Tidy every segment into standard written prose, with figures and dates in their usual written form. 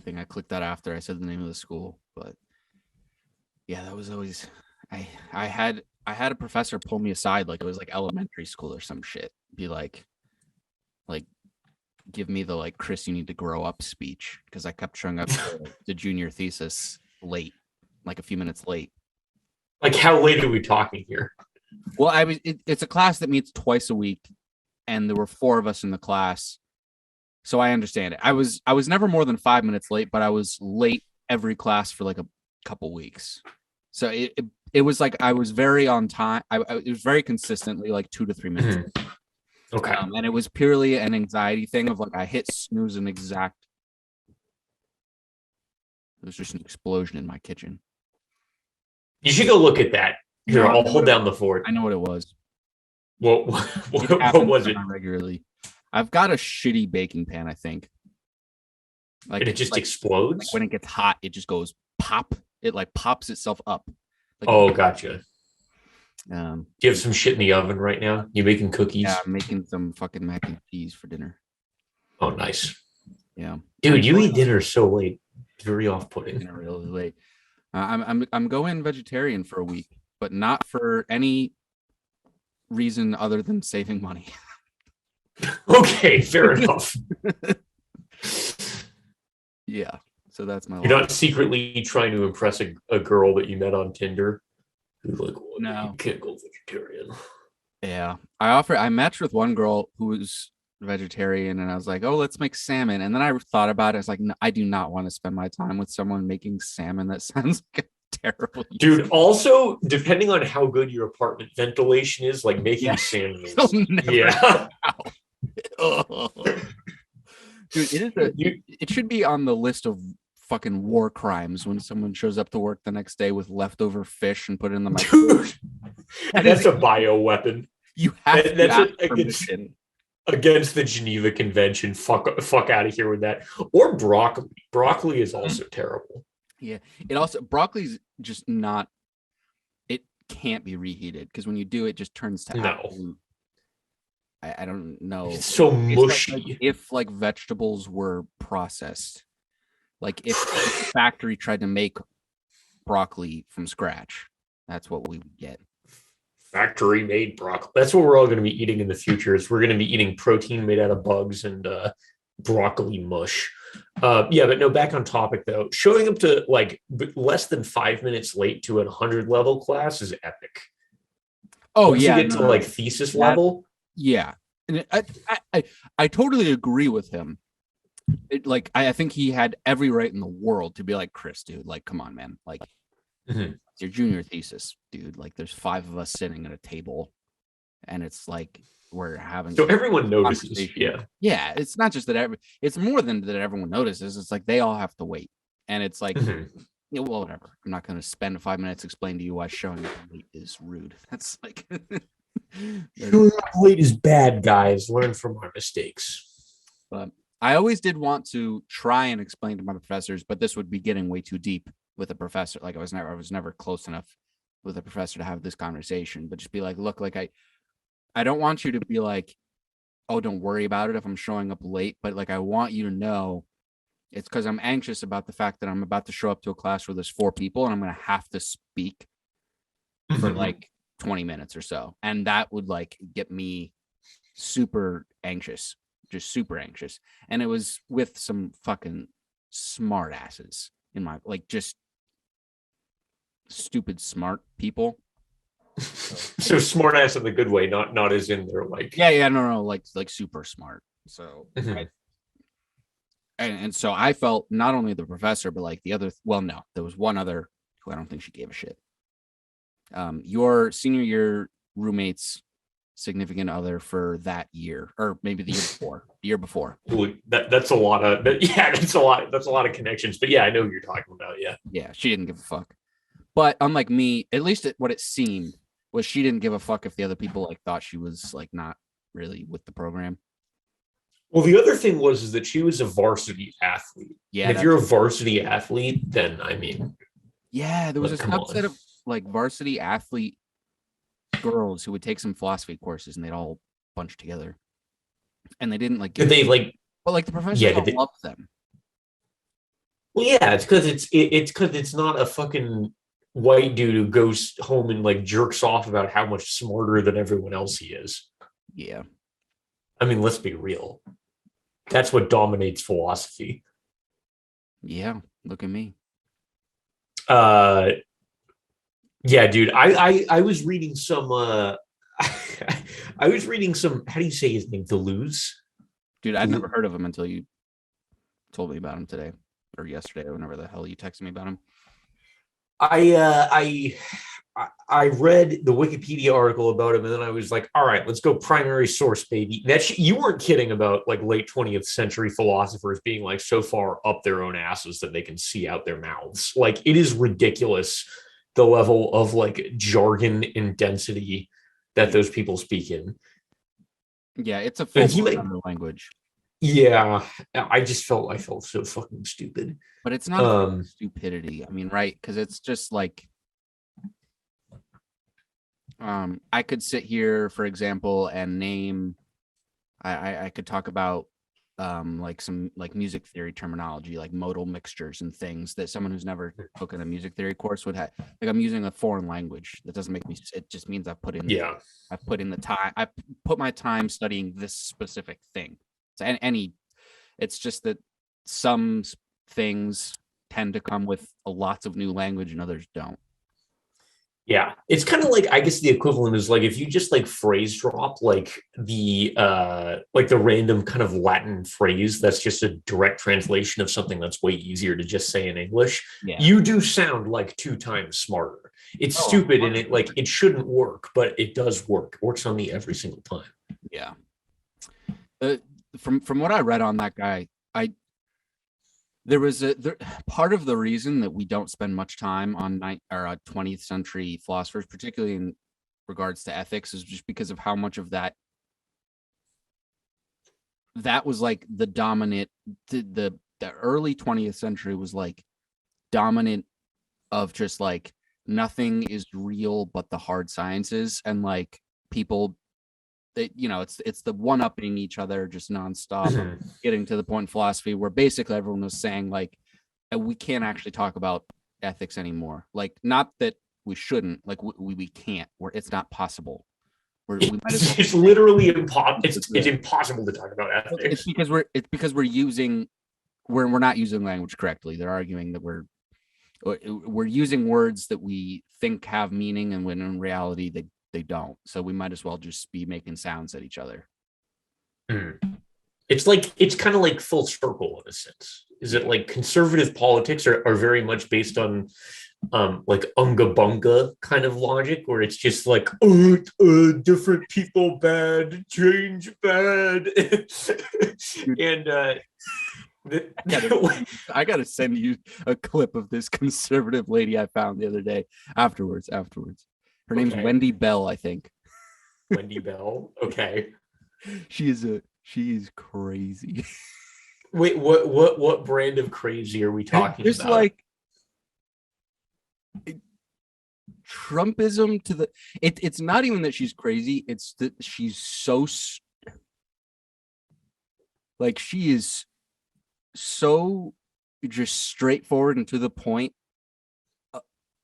everything. I clicked that after I said the name of the school, but yeah, that was always I had a professor pull me aside like it was like elementary school or some shit. Be like give me the like Chris, you need to grow up speech because I kept showing up to the junior thesis late, like a few minutes late. Like how late are we talking here? Well, it's a class that meets twice a week, and there were 4 of us in the class. So I understand it. I was never more than 5 minutes late, but I was late every class for like a couple weeks. So it was like I was very on time. It was very consistently like 2 to 3 minutes. Mm-hmm. Okay. And it was purely an anxiety thing of like I hit snooze an exact. It was just an explosion in my kitchen. You should go look at that. Here, I'll hold down the fort. I know what it was. What was it? Regularly. I've got a shitty baking pan, I think. Like and it just explodes? Like when it gets hot, it just goes pop. It like pops itself up. Like, oh, gotcha. Do you have some shit in the oven right now? You making cookies? Yeah, I'm making some fucking mac and cheese for dinner. Oh, nice. Yeah. Dude, you eat dinner so late. It's very off-putting. Dinner really late. I'm going vegetarian for a week, but not for any reason other than saving money. Okay, fair enough. Yeah, so that's my. You're not secretly trying to impress a girl that you met on Tinder who's like, well, no, you can't go vegetarian. Yeah, I matched with one girl who was vegetarian, and I was like, oh, let's make salmon. And then I thought about it. I was like, no, I do not want to spend my time with someone making salmon. That sounds like a terrible. Dude, also, depending on how good your apartment ventilation is, like making salmon is. Yeah. Dude, it should be on the list of fucking war crimes when someone shows up to work the next day with leftover fish and put it in the microwave. That's a bioweapon. You have to ask permission. Against the Geneva Convention. Fuck out of here with that. Or broccoli. Broccoli is also terrible. Yeah. Broccoli's just not, it can't be reheated because when you do, it just turns to apple. I don't know. It's so mushy. Like if like vegetables were processed, like if the factory tried to make broccoli from scratch, that's what we would get. Factory made broccoli. That's what we're all going to be eating in the future. Is we're going to be eating protein made out of bugs and broccoli mush. Yeah, but no. Back on topic though. Showing up to like less than 5 minutes late to a 100 level class is epic. Oh once yeah, you get to like thesis level. Yeah, and I totally agree with him. I think he had every right in the world to be like, Chris, dude, like, come on, man, like, it's your junior thesis, dude. Like, there's 5 of us sitting at a table, and it's like we're having. So everyone notices. Yeah. It's not just that it's more than that everyone notices. It's like they all have to wait, and it's like, well, whatever. I'm not going to spend 5 minutes explaining to you why showing up late is rude. That's like. Showing up late is bad, guys. Learn from our mistakes. But I always did want to try and explain to my professors, but this would be getting way too deep with a professor. Like I was never close enough with a professor to have this conversation. But just be like, look, like I don't want you to be like, oh, don't worry about it if I'm showing up late. But like I want you to know it's because I'm anxious about the fact that I'm about to show up to a class where there's 4 people and I'm going to have to speak for like 20 minutes or so, and that would like get me super anxious, just super anxious. And it was with some fucking smart asses in my, like, just stupid smart people. So smart ass in the good way, not as in they're like no, like super smart. So and so I felt not only the professor but like the other, well, no, there was one other who I don't think she gave a shit. Your senior year roommate's significant other for that year, or maybe the year before. Ooh, that's a lot of that's a lot of connections. But yeah, I know who you're talking about. Yeah, she didn't give a fuck. But unlike me, at least what it seemed was she didn't give a fuck if the other people like thought she was like not really with the program. Well, the other thing is that she was a varsity athlete. Yeah, and if you're a varsity athlete, then I mean, yeah, there was a subset of like varsity athlete girls who would take some philosophy courses and they'd all bunch together, and they didn't like. Did they like? But like the professors all loved them. Well, yeah, it's because it's not a fucking white dude who goes home and like jerks off about how much smarter than everyone else he is. Yeah. I mean, let's be real. That's what dominates philosophy. Yeah. Look at me. Uh, yeah, dude. I was reading some. I was reading some. How do you say his name? Deleuze. Dude, I'd never heard of him until you told me about him today or yesterday or whenever the hell you texted me about him. I read the Wikipedia article about him, and then I was like, all right, let's go primary source, baby. You weren't kidding about like late 20th century philosophers being like so far up their own asses that they can see out their mouths. Like it is ridiculous the level of like jargon and density that those people speak in. Yeah, it's a full language. Yeah, I felt so fucking stupid. But it's not stupidity. I mean, right? Because it's just like I could sit here, for example, and name I could talk about like some like music theory terminology, like modal mixtures and things that someone who's never taken a music theory course would have. Like I'm using a foreign language. That doesn't make me, it just means I've put in the time, I put my time studying this specific thing. So it's just that some things tend to come with lots of new language and others don't. Yeah, it's kind of like, I guess the equivalent is like if you just like phrase drop like the random kind of Latin phrase that's just a direct translation of something that's way easier to just say in English. Yeah. You do sound like 2 times smarter. It's stupid and it shouldn't work, but it does work. It works on me every single time. Yeah. From what I read on that guy, there was part of the reason that we don't spend much time on 20th century philosophers, particularly in regards to ethics, is just because of how much of that was like the dominant. The early 20th century was like dominant of just like nothing is real but the hard sciences, and like people. It's the one-upping each other just nonstop, getting to the point in philosophy where basically everyone was saying like we can't actually talk about ethics anymore. Like not that we shouldn't, like we can't. It's not possible. It's literally impossible. It's impossible to talk about ethics. It's because we're not using language correctly. They're arguing that we're using words that we think have meaning, and when in reality they don't. So we might as well just be making sounds at each other. It's kind of like full circle in a sense. Is it like conservative politics are very much based on like unga bunga kind of logic, where it's just like different people bad, change bad. And I gotta send you a clip of this conservative lady I found the other day afterwards. Her name's Wendy Bell, I think. Wendy Bell. Okay. She is crazy. Wait, what brand of crazy are we talking about? Just like Trumpism to the it's not even that she's crazy, it's that she's so like she is so just straightforward and to the point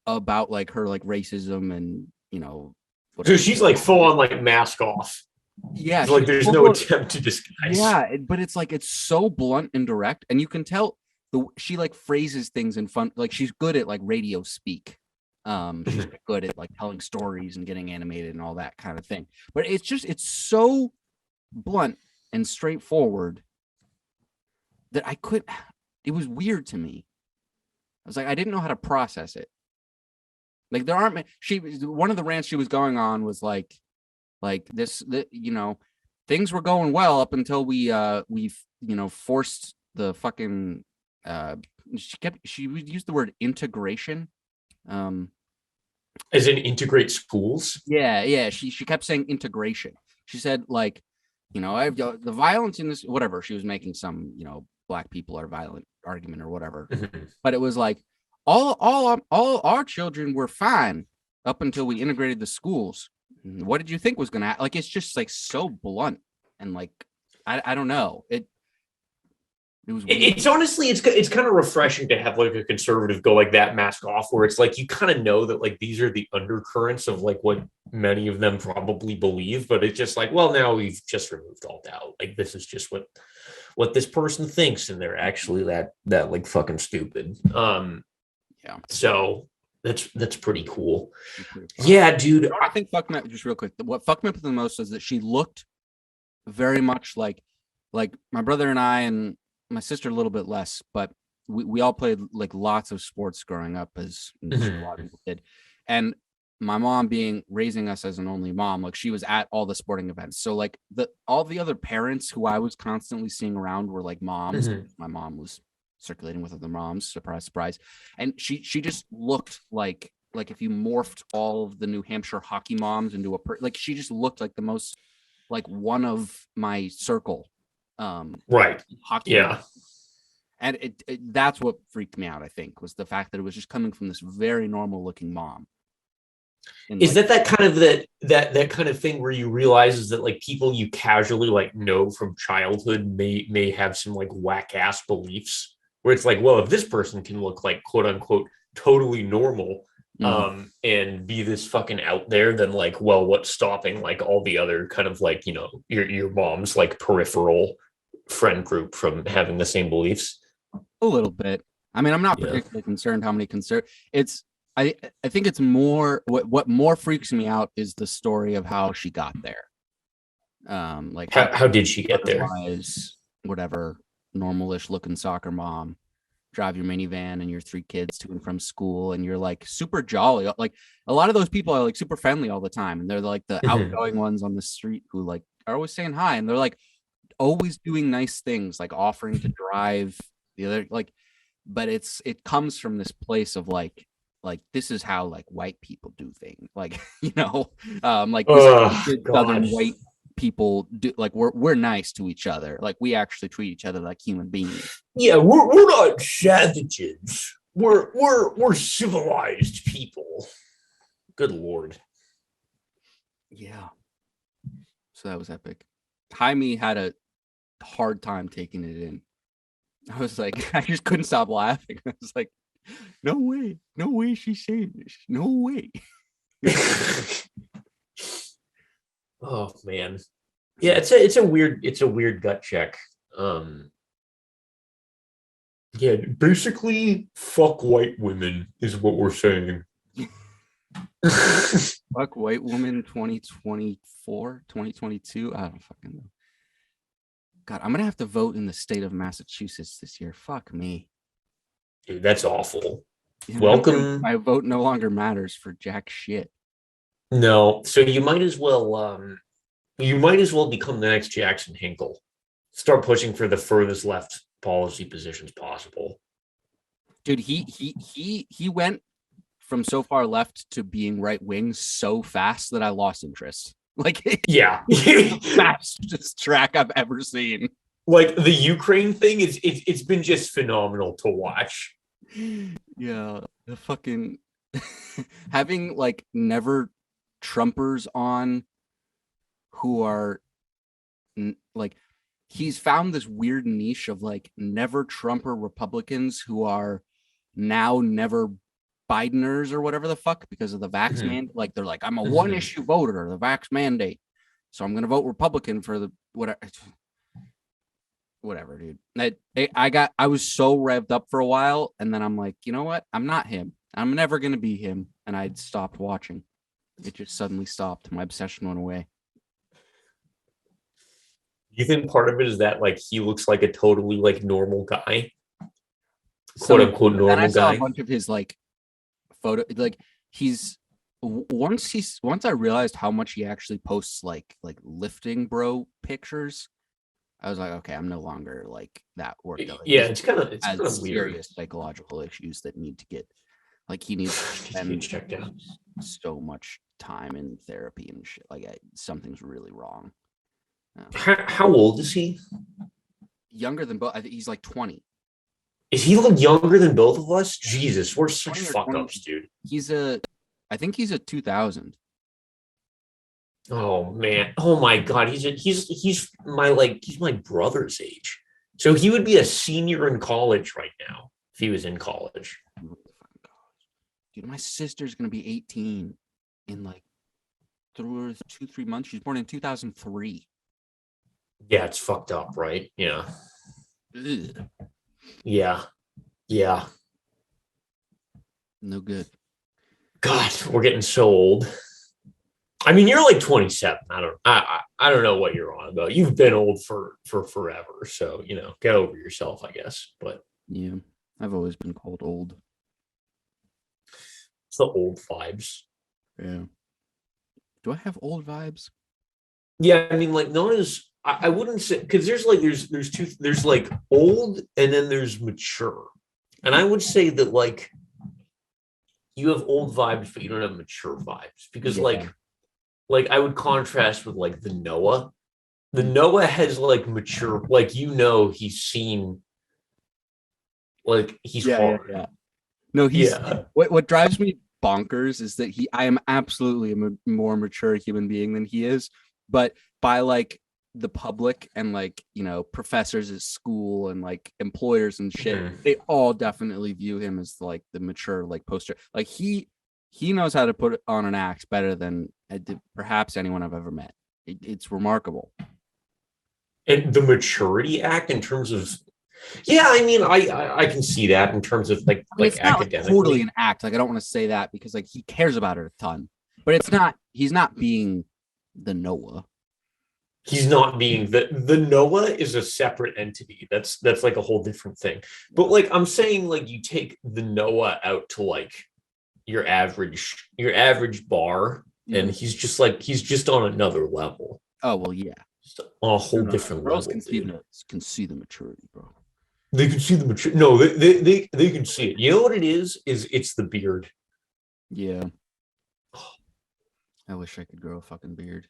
about like her like racism and so she's like full on like mask off. Yeah, like there's no attempt to disguise. Yeah, but it's like it's so blunt and direct, and you can tell she like phrases things in fun, like she's good at like radio speak. She's good at like telling stories and getting animated and all that kind of thing. But it's so blunt and straightforward that it was weird to me. I was like, I didn't know how to process it. Like there aren't one of the rants she was going on was like this things were going well up until we forced the fucking she would use the word integration. As in integrate schools? Yeah. She kept saying integration. She said like, I've the violence in this, whatever. She was making some, black people are violent argument or whatever. But it was like all our children were fine up until we integrated the schools. What did you think was gonna like? It's just like so blunt and like I don't know it. It was weird. It's honestly, it's kind of refreshing to have like a conservative go like that, mask off, where it's like you kind of know that like these are the undercurrents of like what many of them probably believe, but it's just like, well, now we've just removed all doubt. Like this is just what this person thinks, and they're actually that like fucking stupid. Yeah. So that's pretty cool. Yeah, dude. I think fucked me up, just real quick. What fucked me up the most is that she looked very much like my brother and I, and my sister a little bit less, but we all played like lots of sports growing up, as a lot of people did. And my mom raising us as an only mom, like she was at all the sporting events. So like all the other parents who I was constantly seeing around were like moms. My mom was circulating with other moms, surprise, surprise. And she just looked like if you morphed all of the New Hampshire hockey moms into like she just looked like the most like one of my circle. Right. Hockey. Yeah. And that's what freaked me out, I think, was the fact that it was just coming from this very normal looking mom. Is like, that kind of that kind of thing where you realize is that like people you casually like know from childhood may have some like whack ass beliefs where it's like, well, if this person can look like quote unquote totally normal and be this fucking out there, then like, well, what's stopping like all the other kind of like, you know, your mom's like peripheral friend group from having the same beliefs? A little bit. I mean, I'm not particularly concerned how many I think it's more what more freaks me out is the story of how she got there. Like how did she get there? Whatever, normalish looking soccer mom, drive your minivan and your 3 kids to and from school, and you're like super jolly. Like a lot of those people are like super friendly all the time, and they're like the outgoing ones on the street who like are always saying hi, and they're like always doing nice things, like offering to drive the other, like, but it comes from this place of like this is how like white people do things, like, you know, like southern white people do, like we're nice to each other, like we actually treat each other like human beings. Yeah, we're not savages. We're civilized people. Good Lord. Yeah. So that was epic. Jaime had a hard time taking it in. I was like, I just couldn't stop laughing. I was like, no way she's saying this. No way. Oh man. Yeah, it's a weird gut check. Yeah, basically fuck white women is what we're saying. Fuck white woman 2024, 2022. I don't fucking know. God, I'm gonna have to vote in the state of Massachusetts this year. Fuck me. Dude, that's awful. Welcome. My vote no longer matters for jack shit. No, so you might as well become the next Jackson Hinkle. Start pushing for the furthest left policy positions possible. Dude, he went from so far left to being right wing so fast that I lost interest. Like, yeah, the fastest track I've ever seen. Like the Ukraine thing it's been just phenomenal to watch. Yeah, the fucking having like never Trumpers on who are like, he's found this weird niche of like never Trumper Republicans who are now never Bideners or whatever the fuck because of the vax mandate. Like they're like, I'm a one issue voter, the vax mandate, so I'm gonna vote Republican for the whatever, dude. I was so revved up for a while, and then I'm like, you know what? I'm not him. I'm never gonna be him, and I stopped watching. It just suddenly stopped. My obsession went away. You think part of it is that like he looks like a totally like normal guy, quote unquote normal guy? I saw a bunch of his like photo, like once I realized how much he actually posts like lifting bro pictures, I was like, okay, I'm no longer like that worked out. Yeah, it's kind of serious weird psychological issues that need to get, like, he needs to spend checked out so much time in therapy and shit. Like something's really wrong. How old is he? Younger than both. I think he's like 20. Is he look younger than both of us? Jesus, we're such fuck ups, dude. I think he's a 2000. Oh man. Oh my god. He's my brother's age. So he would be a senior in college right now if he was in college. Dude, my sister's gonna be 18 in like 3 months. She's born in 2003. Yeah, it's fucked up, right? Yeah. Ugh, Yeah. Yeah. no good. God, we're getting so old. I mean, you're like 27. I don't know what you're on about. You've been old for forever, so get over yourself, I guess. But Yeah, I've always been called old. it's the old vibes. Yeah. Do I have old vibes? Yeah, I mean, like not as I wouldn't say because there's like old and then there's mature, and I would say that like you have old vibes, but you don't have mature vibes because Yeah. like I would contrast with like the Noah. The Noah has like mature, like he's seen, like he's hard. Yeah. No, he's Yeah. what drives me bonkers is that I am absolutely a more mature human being than he is, but by like the public and like professors at school and like employers and shit, they all definitely view him as like the mature like poster. Like he knows how to put on an act better than perhaps anyone I've ever met. It's remarkable. And the maturity act in terms of, yeah, I mean, I can see that in terms of like I mean, it's not like academically. totally an act. Like I don't want to say that because like he cares about it a ton, but it's not. He's not being the Noah. He's not being the Noah is a separate entity. That's like a whole different thing. But like I'm saying, like you take the Noah out to like your average bar, and he's just on another level. Oh well, yeah, just on a whole different girls level. can see the maturity, bro. They can see the maturity. No, they can see it. You know what it is? It's the beard. Yeah. I wish I could grow a fucking beard.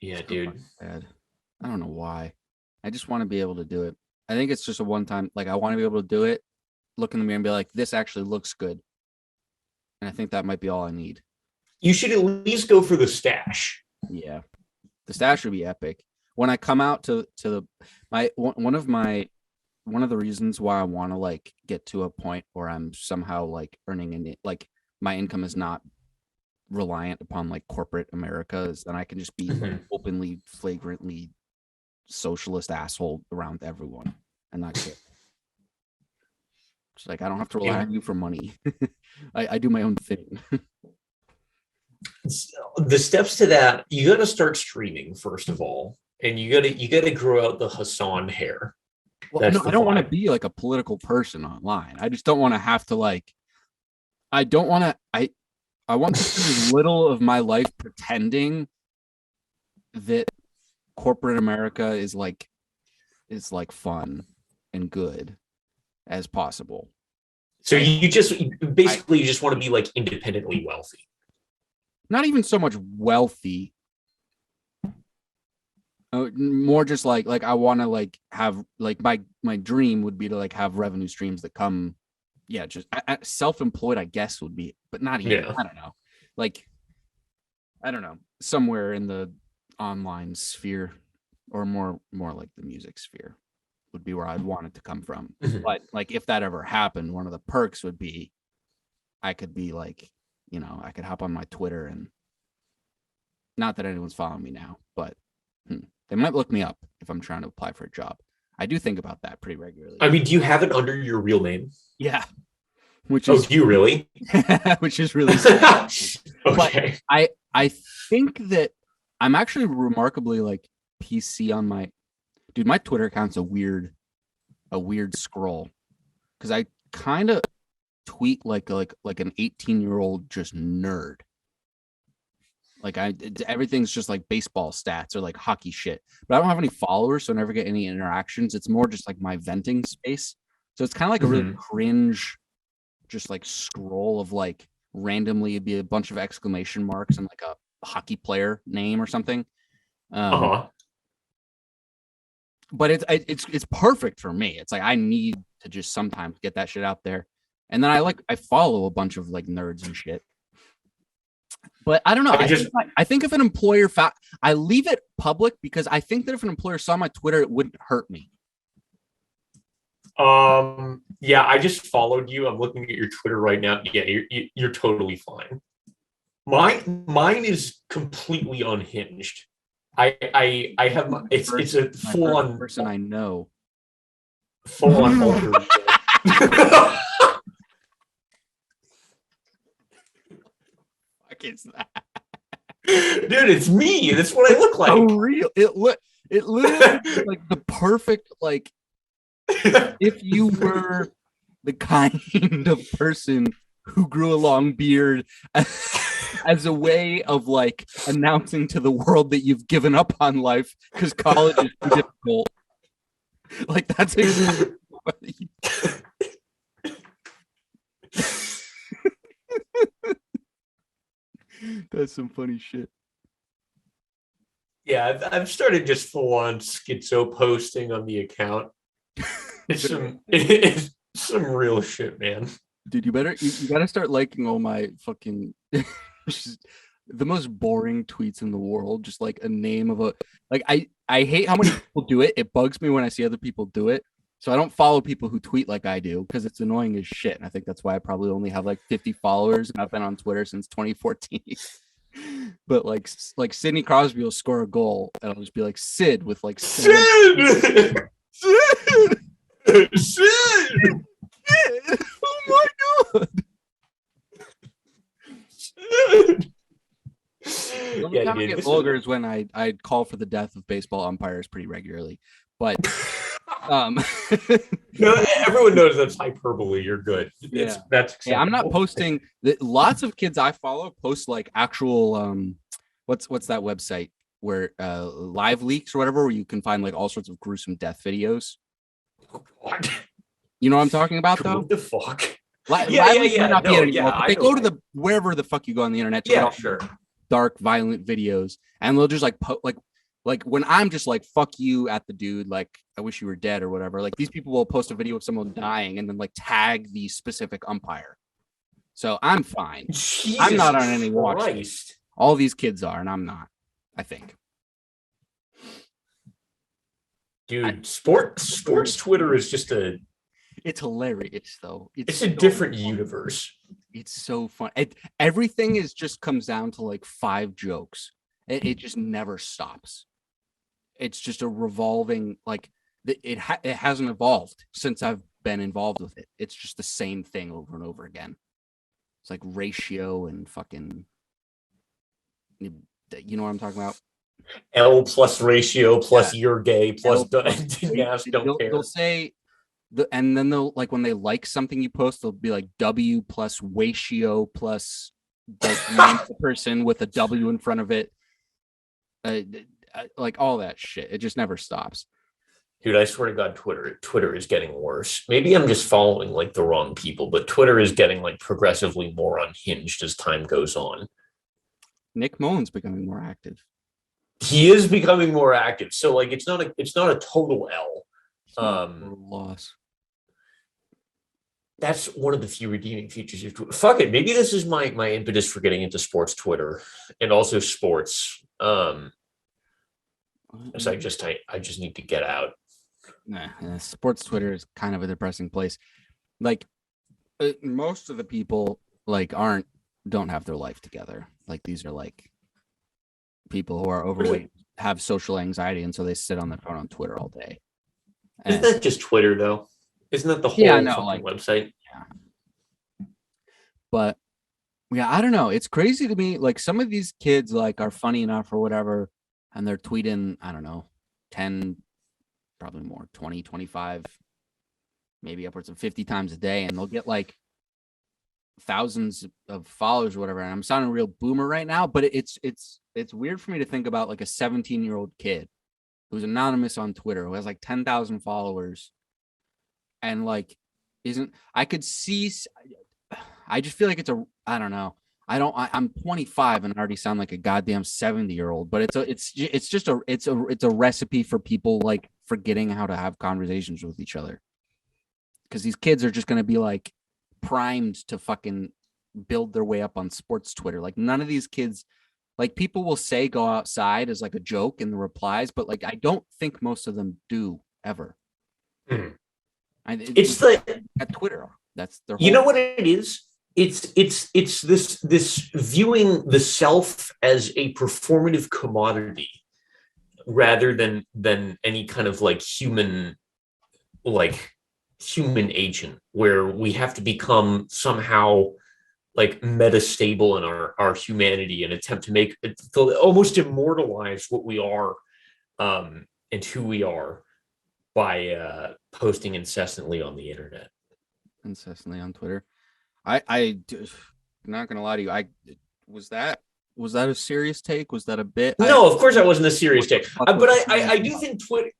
Yeah, dude. Bad. I don't know why. I just want to be able to do it. I think it's just a one time. Like I want to be able to do it, look in the mirror and be like, this actually looks good. And I think that might be all I need. You should at least go for the stash. Yeah, the stash would be epic. When I come out to one of the reasons why I want to like get to a point where I'm somehow like earning like my income is not reliant upon like corporate America, and I can just be like, openly, flagrantly socialist asshole around everyone and not care. It's like I don't have to rely on you for money. I do my own thing. The steps to that, you got to start streaming first of all, and you got to grow out the Hassan hair. Well, no, I don't want to be like a political person online. I just don't want to have to like. I don't want to. I want to spend as little of my life pretending that corporate America is like fun and good as possible. So you just basically you just want to be like independently wealthy. Not even so much wealthy. More just like I want to like have like my dream would be to like have revenue streams that come. Yeah, just self-employed, I guess would be, but not even. Yeah. I don't know. Like, I don't know, somewhere in the online sphere, or more like the music sphere, would be where I'd want it to come from. But like, if that ever happened, one of the perks would be, I could be like, I could hop on my Twitter and, not that anyone's following me now, but they might look me up if I'm trying to apply for a job. I do think about that pretty regularly. I mean, do you have it under your real name? Yeah. Do you really? Which is really okay. But I think that I'm actually remarkably like PC on my Twitter account's a weird scroll, because I kind of tweet like an 18-year-old just nerd. Like everything's just like baseball stats or like hockey shit, but I don't have any followers, so I never get any interactions. It's more just like my venting space. So it's kind of like a really cringe, just like scroll of like randomly it'd be a bunch of exclamation marks and like a hockey player name or something. But it's perfect for me. It's like I need to just sometimes get that shit out there, and then I follow a bunch of like nerds and shit. But I don't know. I think if an employer I leave it public because I think that if an employer saw my Twitter, it wouldn't hurt me. Yeah, I just followed you. I'm looking at your Twitter right now. Yeah, you're totally fine. Mine is completely unhinged. I have it's a My first full person I know. on alter ego. Fuck is that? Dude, it's me. That's what I look like. So real. It literally is like the perfect, like, if you were the kind of person who grew a long beard as a way of like announcing to the world that you've given up on life because college is too difficult. Like that's exactly what you... That's some funny shit. Yeah, I've started just full on schizo posting on the account. It's some real shit, man. Dude, you gotta start liking all my fucking the most boring tweets in the world. Just like a name of a like I hate how many people do it. It bugs me when I see other people do it. So I don't follow people who tweet like I do because it's annoying as shit. And I think that's why I probably only have like 50 followers and I've been on Twitter since 2014. But like Sidney Crosby will score a goal and I'll just be like Sid with like Sid! Sid! Sid! Oh my god! The only time I get vulgar is when I'd call for the death of baseball umpires pretty regularly. But no, everyone knows that's hyperbole. You're good. Yeah, that's acceptable. Yeah, I'm not posting. Lots of kids I follow post like actual what's that website where live leaks or whatever, where you can find like all sorts of gruesome death videos. What? You know what I'm talking about, though? What the fuck? Yeah. They go to the wherever the fuck you go on the internet to get sure. Dark, violent videos, and they'll just like like when I'm just like fuck you at the dude, like I wish you were dead or whatever. Like these people will post a video of someone dying and then like tag the specific umpire. So I'm fine. Jesus I'm not on any watch. Christ. All these kids are, and I'm not. I think. Dude, sports Twitter is just it's hilarious though. It's a different universe. It's so fun. Everything is just comes down to like 5 jokes. It just never stops. It's just a revolving, like it hasn't evolved since I've been involved with it. It's just the same thing over and over again. It's like ratio and fucking, you know what I'm talking about? L plus ratio plus you're gay plus don't care. They'll say and then they'll like when they like something you post, they'll be like W plus ratio plus the person with a W in front of it. Like all that shit. It just never stops. Dude, I swear to God, Twitter is getting worse. Maybe I'm just following like the wrong people, but Twitter is getting like progressively more unhinged as time goes on. Nick Mullen's becoming more active. He is becoming more active. So like it's not a total L. Loss. That's one of the few redeeming features of Twitter. Fuck it. Maybe this is my impetus for getting into sports Twitter and also sports. So I just need to get out. Nah, sports Twitter is kind of a depressing place. Like most of the people like don't have their life together. Like these are like people who are overweight, have social anxiety, and so they sit on their phone on Twitter all day. Isn't that just Twitter though? Isn't that the whole website? Yeah. But yeah, I don't know. It's crazy to me. Like some of these kids like are funny enough or whatever, and they're tweeting, I don't know, 10, probably more, 20, 25, maybe upwards of 50 times a day, and they'll get like thousands of followers or whatever. And I'm sounding real boomer right now, but it's weird for me to think about like a 17-year-old kid who's anonymous on Twitter, who has like 10,000 followers, and like I just feel like I'm 25 and I already sound like a goddamn 70-year-old, but it's just a recipe for people like forgetting how to have conversations with each other, because these kids are just going to be like primed to fucking build their way up on sports Twitter. Like none of these kids, like people will say go outside as like a joke in the replies, but like I don't think most of them do ever. It's the at Twitter. That's their whole. You know what it is? It's this viewing the self as a performative commodity rather than any kind of like human agent where we have to become somehow like metastable in our humanity and attempt to make it almost immortalize what we are and who we are by posting incessantly on the internet. Incessantly on Twitter. I'm not gonna lie to you. Was that a serious take? Was that a bit? No, of course that wasn't a serious take. But I do think Twitter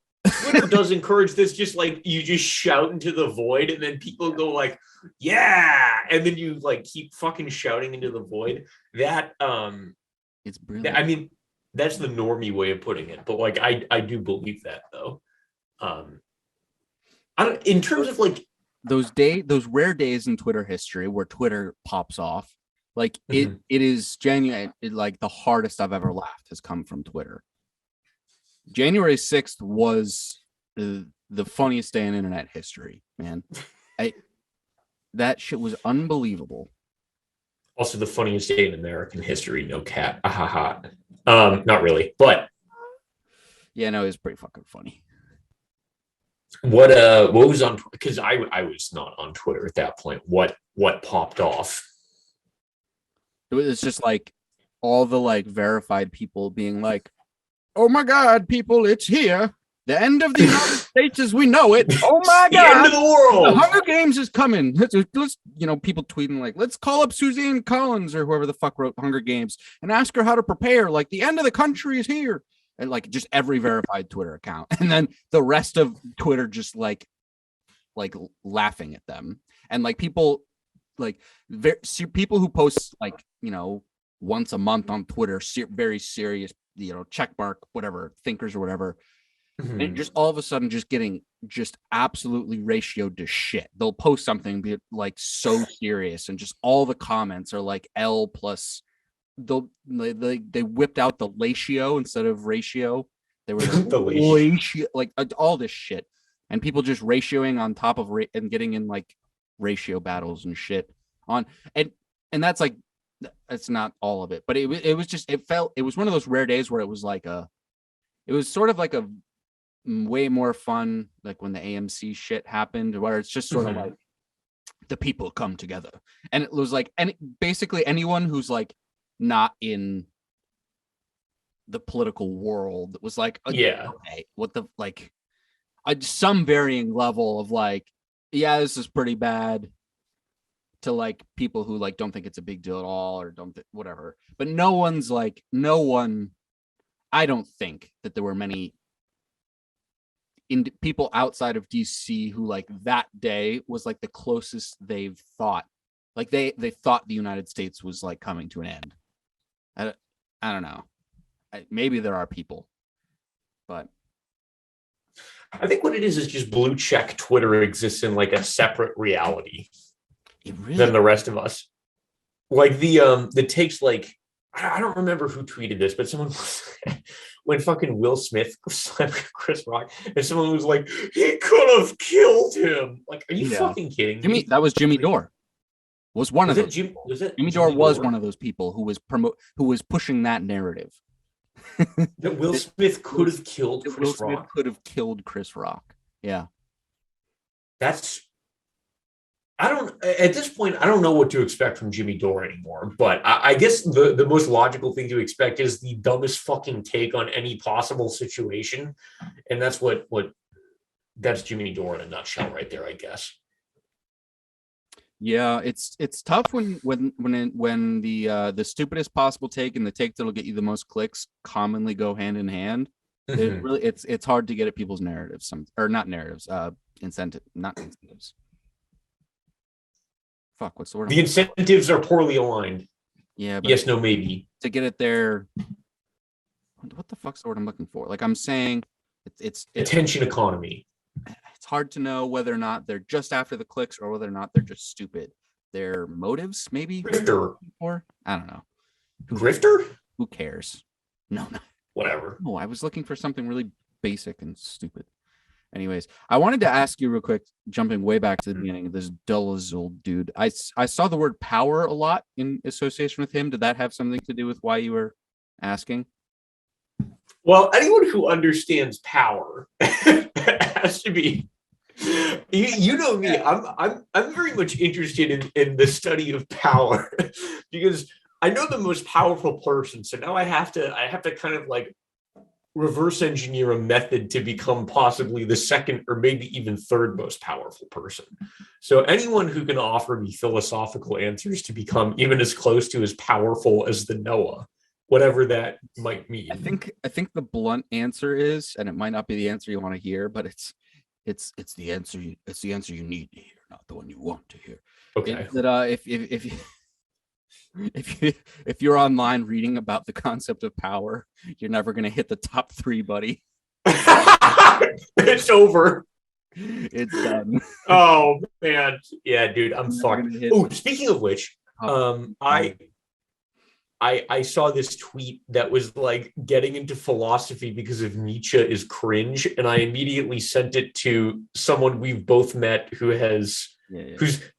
does encourage this, just like you just shout into the void and then people go like, yeah, and then you like keep fucking shouting into the void. That it's brilliant. I mean, that's the normie way of putting it, but like I do believe that though. In terms of like those rare days in Twitter history where Twitter pops off, like it is genuine. Like the hardest I've ever laughed has come from Twitter. January 6th was the funniest day in internet history, man. That shit was unbelievable. Also the funniest day in American history, no cap. Not really, but yeah, no, it was pretty fucking funny. What was on, because I was not on Twitter at that point. What popped off? It was just like all the like verified people being like, "Oh my God, people, it's here. The end of the United States as we know it. Oh my God, the end of the world. The Hunger Games is coming." Let's people tweeting like, "Let's call up Suzanne Collins or whoever the fuck wrote Hunger Games and ask her how to prepare. Like the end of the country is here." And like just every verified Twitter account, and then the rest of Twitter just like laughing at them, and like people like people who post like once a month on Twitter, very serious check mark whatever thinkers or whatever, and just all of a sudden just getting just absolutely ratioed to shit. They'll post something be like so serious, and just all the comments are like L plus. They whipped out the latio instead of ratio. They were like, the ratio, like all this shit, and people just ratioing on top of and getting in like ratio battles and shit on and that's like it's not all of it, but it was just it was one of those rare days where it was like it was sort of like a way more fun like when the AMC shit happened, where it's just sort of like the people come together, and it was like basically anyone who's like not in the political world was like, okay, what the like some varying level of like, yeah, this is pretty bad, to like people who like don't think it's a big deal at all or don't whatever. But no one, I don't think that there were many people outside of DC who like that day was like the closest they've thought, like they thought the United States was like coming to an end. I don't know. Maybe there are people, but I think what it is just blue check Twitter exists in like a separate reality than the rest of us. Like the takes, like I don't remember who tweeted this, but someone when fucking Will Smith slapped Chris Rock, and someone was like, he could have killed him. Like, are you fucking kidding me? That was Jimmy Dore. Was one of those. Jimmy Dore was one of those people who was pushing that narrative. That Will Smith could have killed Chris Rock. Smith could have killed Chris Rock. Yeah. At this point, I don't know what to expect from Jimmy Dore anymore, but I guess the most logical thing to expect is the dumbest fucking take on any possible situation. And that's that's Jimmy Dore in a nutshell right there, I guess. Yeah, it's tough when the stupidest possible take and the take that'll get you the most clicks commonly go hand in hand. It's hard to get at people's narratives, not incentives. Fuck, what's the word? The incentives are poorly aligned. Yeah. But yes, no, maybe. To get it there, what the fuck's the word I'm looking for? Like I'm saying, it's attention economy. It's hard to know whether or not they're just after the clicks or whether or not they're just stupid. Their motives, maybe. Grifter. Or I don't know. Grifter? Who cares? No. Whatever. No, I was looking for something really basic and stupid. Anyways, I wanted to ask you real quick, jumping way back to the beginning, this Delusion dude. I saw the word power a lot in association with him. Did that have something to do with why you were asking? Well, anyone who understands power has to be. You know me. I'm very much interested in the study of power because I know the most powerful person. So now I have to kind of like reverse engineer a method to become possibly the second or maybe even third most powerful person. So anyone who can offer me philosophical answers to become even as close to as powerful as the Noah, whatever that might mean. I think the blunt answer is, and it might not be the answer you want to hear, but it's the answer you need to hear, not the one you want to hear. Okay. That if you're online reading about the concept of power, you're never going to hit the top 3, buddy. It's over. It's done. Oh man, yeah, dude, I'm fucked. Oh, speaking of which, I saw this tweet that was like getting into philosophy because of Nietzsche is cringe, and I immediately sent it to someone we've both met who's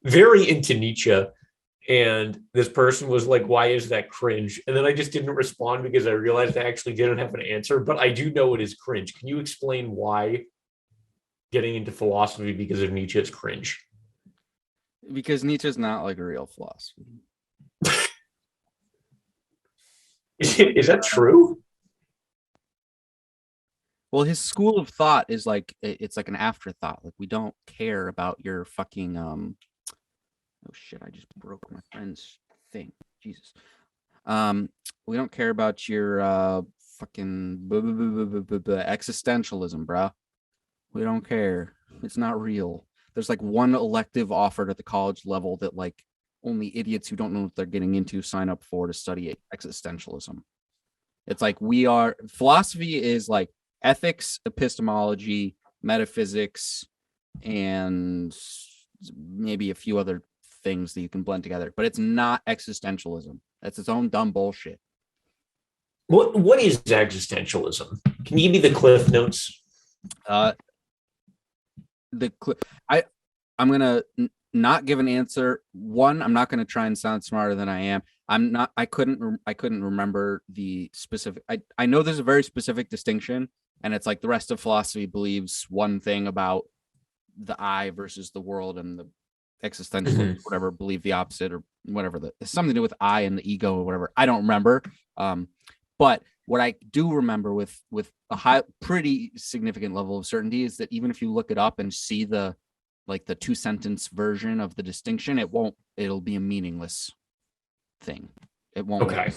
very into Nietzsche. And this person was like, why is that cringe? And then I just didn't respond because I realized I actually didn't have an answer, but I do know it is cringe. Can you explain why getting into philosophy because of Nietzsche is cringe? Because Nietzsche's not like a real philosophy. Is that true? Well, his school of thought is like, it's like an afterthought. Like, we don't care about your fucking oh shit, I just broke my friend's thing. Jesus. We don't care about your fucking existentialism, bro. We don't care. It's not real. There's like one elective offered at the college level that like only idiots who don't know what they're getting into sign up for to study existentialism. It's like philosophy is like ethics, epistemology, metaphysics, and maybe a few other things that you can blend together, but it's not existentialism. That's its own dumb bullshit. What is existentialism? Can you give me the cliff notes? I'm gonna not give an answer. One, I'm not gonna try and sound smarter than I am. I couldn't remember the specific. I know there's a very specific distinction, and it's like the rest of philosophy believes one thing about the I versus the world, and the existentialists, whatever, believe the opposite, or whatever. It's something to do with I and the ego or whatever. I don't remember. But what I do remember with a pretty significant level of certainty is that even if you look it up and see the 2-sentence version of the distinction, it'll be a meaningless thing. It won't. Okay.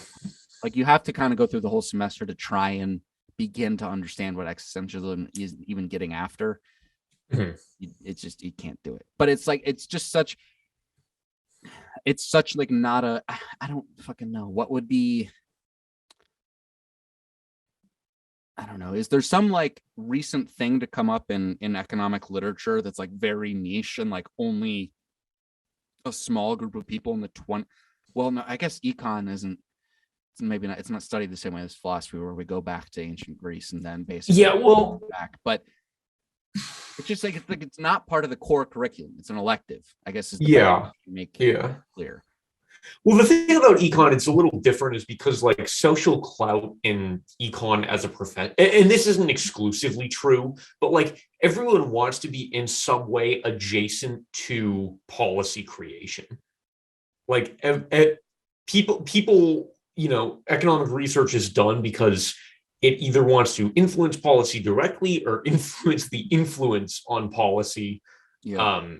Like, you have to kind of go through the whole semester to try and begin to understand what existentialism is even getting after. It's just, you can't do it. But it's like, it's such like not a, I don't fucking know what would be. I don't know. Is there some like recent thing to come up in economic literature that's like very niche and like only a small group of people in the 20? Well, no, I guess econ isn't. Maybe not. It's not studied the same way as philosophy, where we go back to ancient Greece and then basically back. But it's just like it's not part of the core curriculum. It's an elective, I guess. Is the make clear. Well, the thing about econ, it's a little different, is because like social clout in econ as a profession, and this isn't exclusively true, but like everyone wants to be in some way adjacent to policy creation. Like people, economic research is done because it either wants to influence policy directly or influence the influence on policy. Yeah.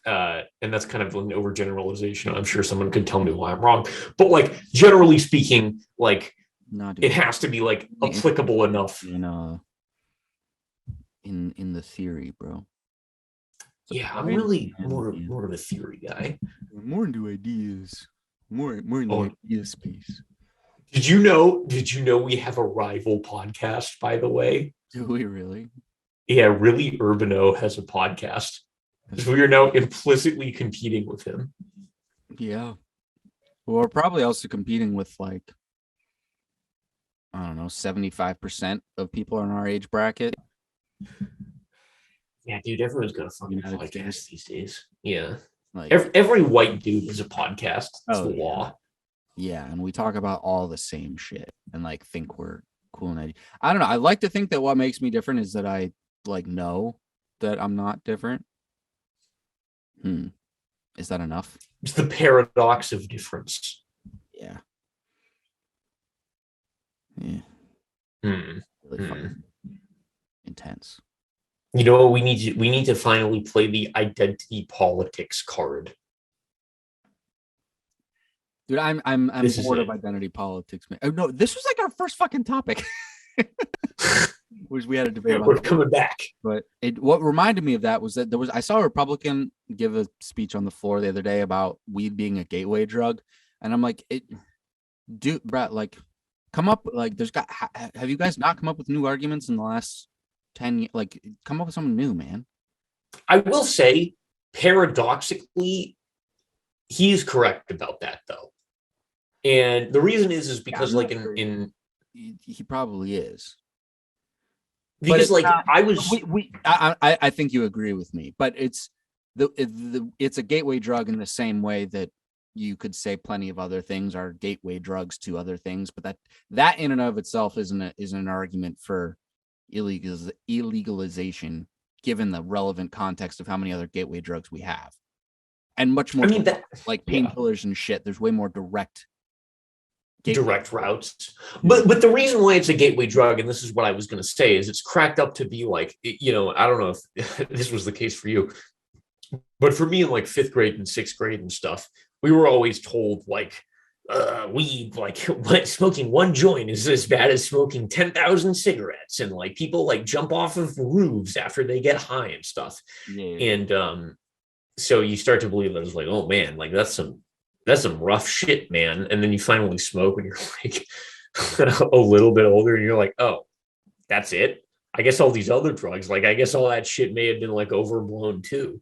And that's kind of an overgeneralization. I'm sure someone could tell me why I'm wrong, but like generally speaking, like it has to be like applicable enough in the theory, bro. Yeah, I'm really more of a theory guy. More into ideas. More in the idea space. Did you know we have a rival podcast, by the way? Do we really? Yeah, Really Urbano has a podcast. So we are now implicitly competing with him. Yeah. Well, we're probably also competing with like, I don't know, 75% of people in our age bracket. Yeah, dude, everyone's got a fucking United podcast States. these days. Yeah. Like, Every white dude is a podcast. It's the oh yeah. law. Yeah, and we talk about all the same shit and like think we're cool and I don't know. I like to think that what makes me different is that I like know that I'm not different. Is that enough? It's the paradox of difference. Yeah. Yeah. Really fucking intense. You know what we need to finally play the identity politics card. Dude, I'm bored of identity politics, man. Oh no, this was like our first fucking topic. Which we had a debate about. We're coming back. But what reminded me of that was that I saw a Republican give a speech on the floor the other day about weed being a gateway drug. And I'm like, Brett, like, come up, like, have you guys not come up with new arguments in the last 10 years? Like, come up with something new, man. I will say, paradoxically, he is correct about that, though. And the reason is because, like, he probably is. Because, like, not, I I think you agree with me, but it's a gateway drug in the same way that you could say plenty of other things are gateway drugs to other things, but that in and of itself isn't an argument for illegalization, given the relevant context of how many other gateway drugs we have, and much more. Like painkillers and shit. There's way more direct routes. But the reason why it's a gateway drug, and this is what I was going to say, is it's cracked up to be like, you know, I don't know if this was the case for you, but for me in like 5th grade and 6th grade and stuff, we were always told like weed, like smoking one joint is as bad as smoking 10,000 cigarettes, and like people like jump off of roofs after they get high and stuff. And so you start to believe that it's like, oh man, like that's some rough shit, man. And then you finally smoke when you're like a little bit older, and you're like, oh, that's it. I guess all these other drugs, like I guess all that shit may have been like overblown too.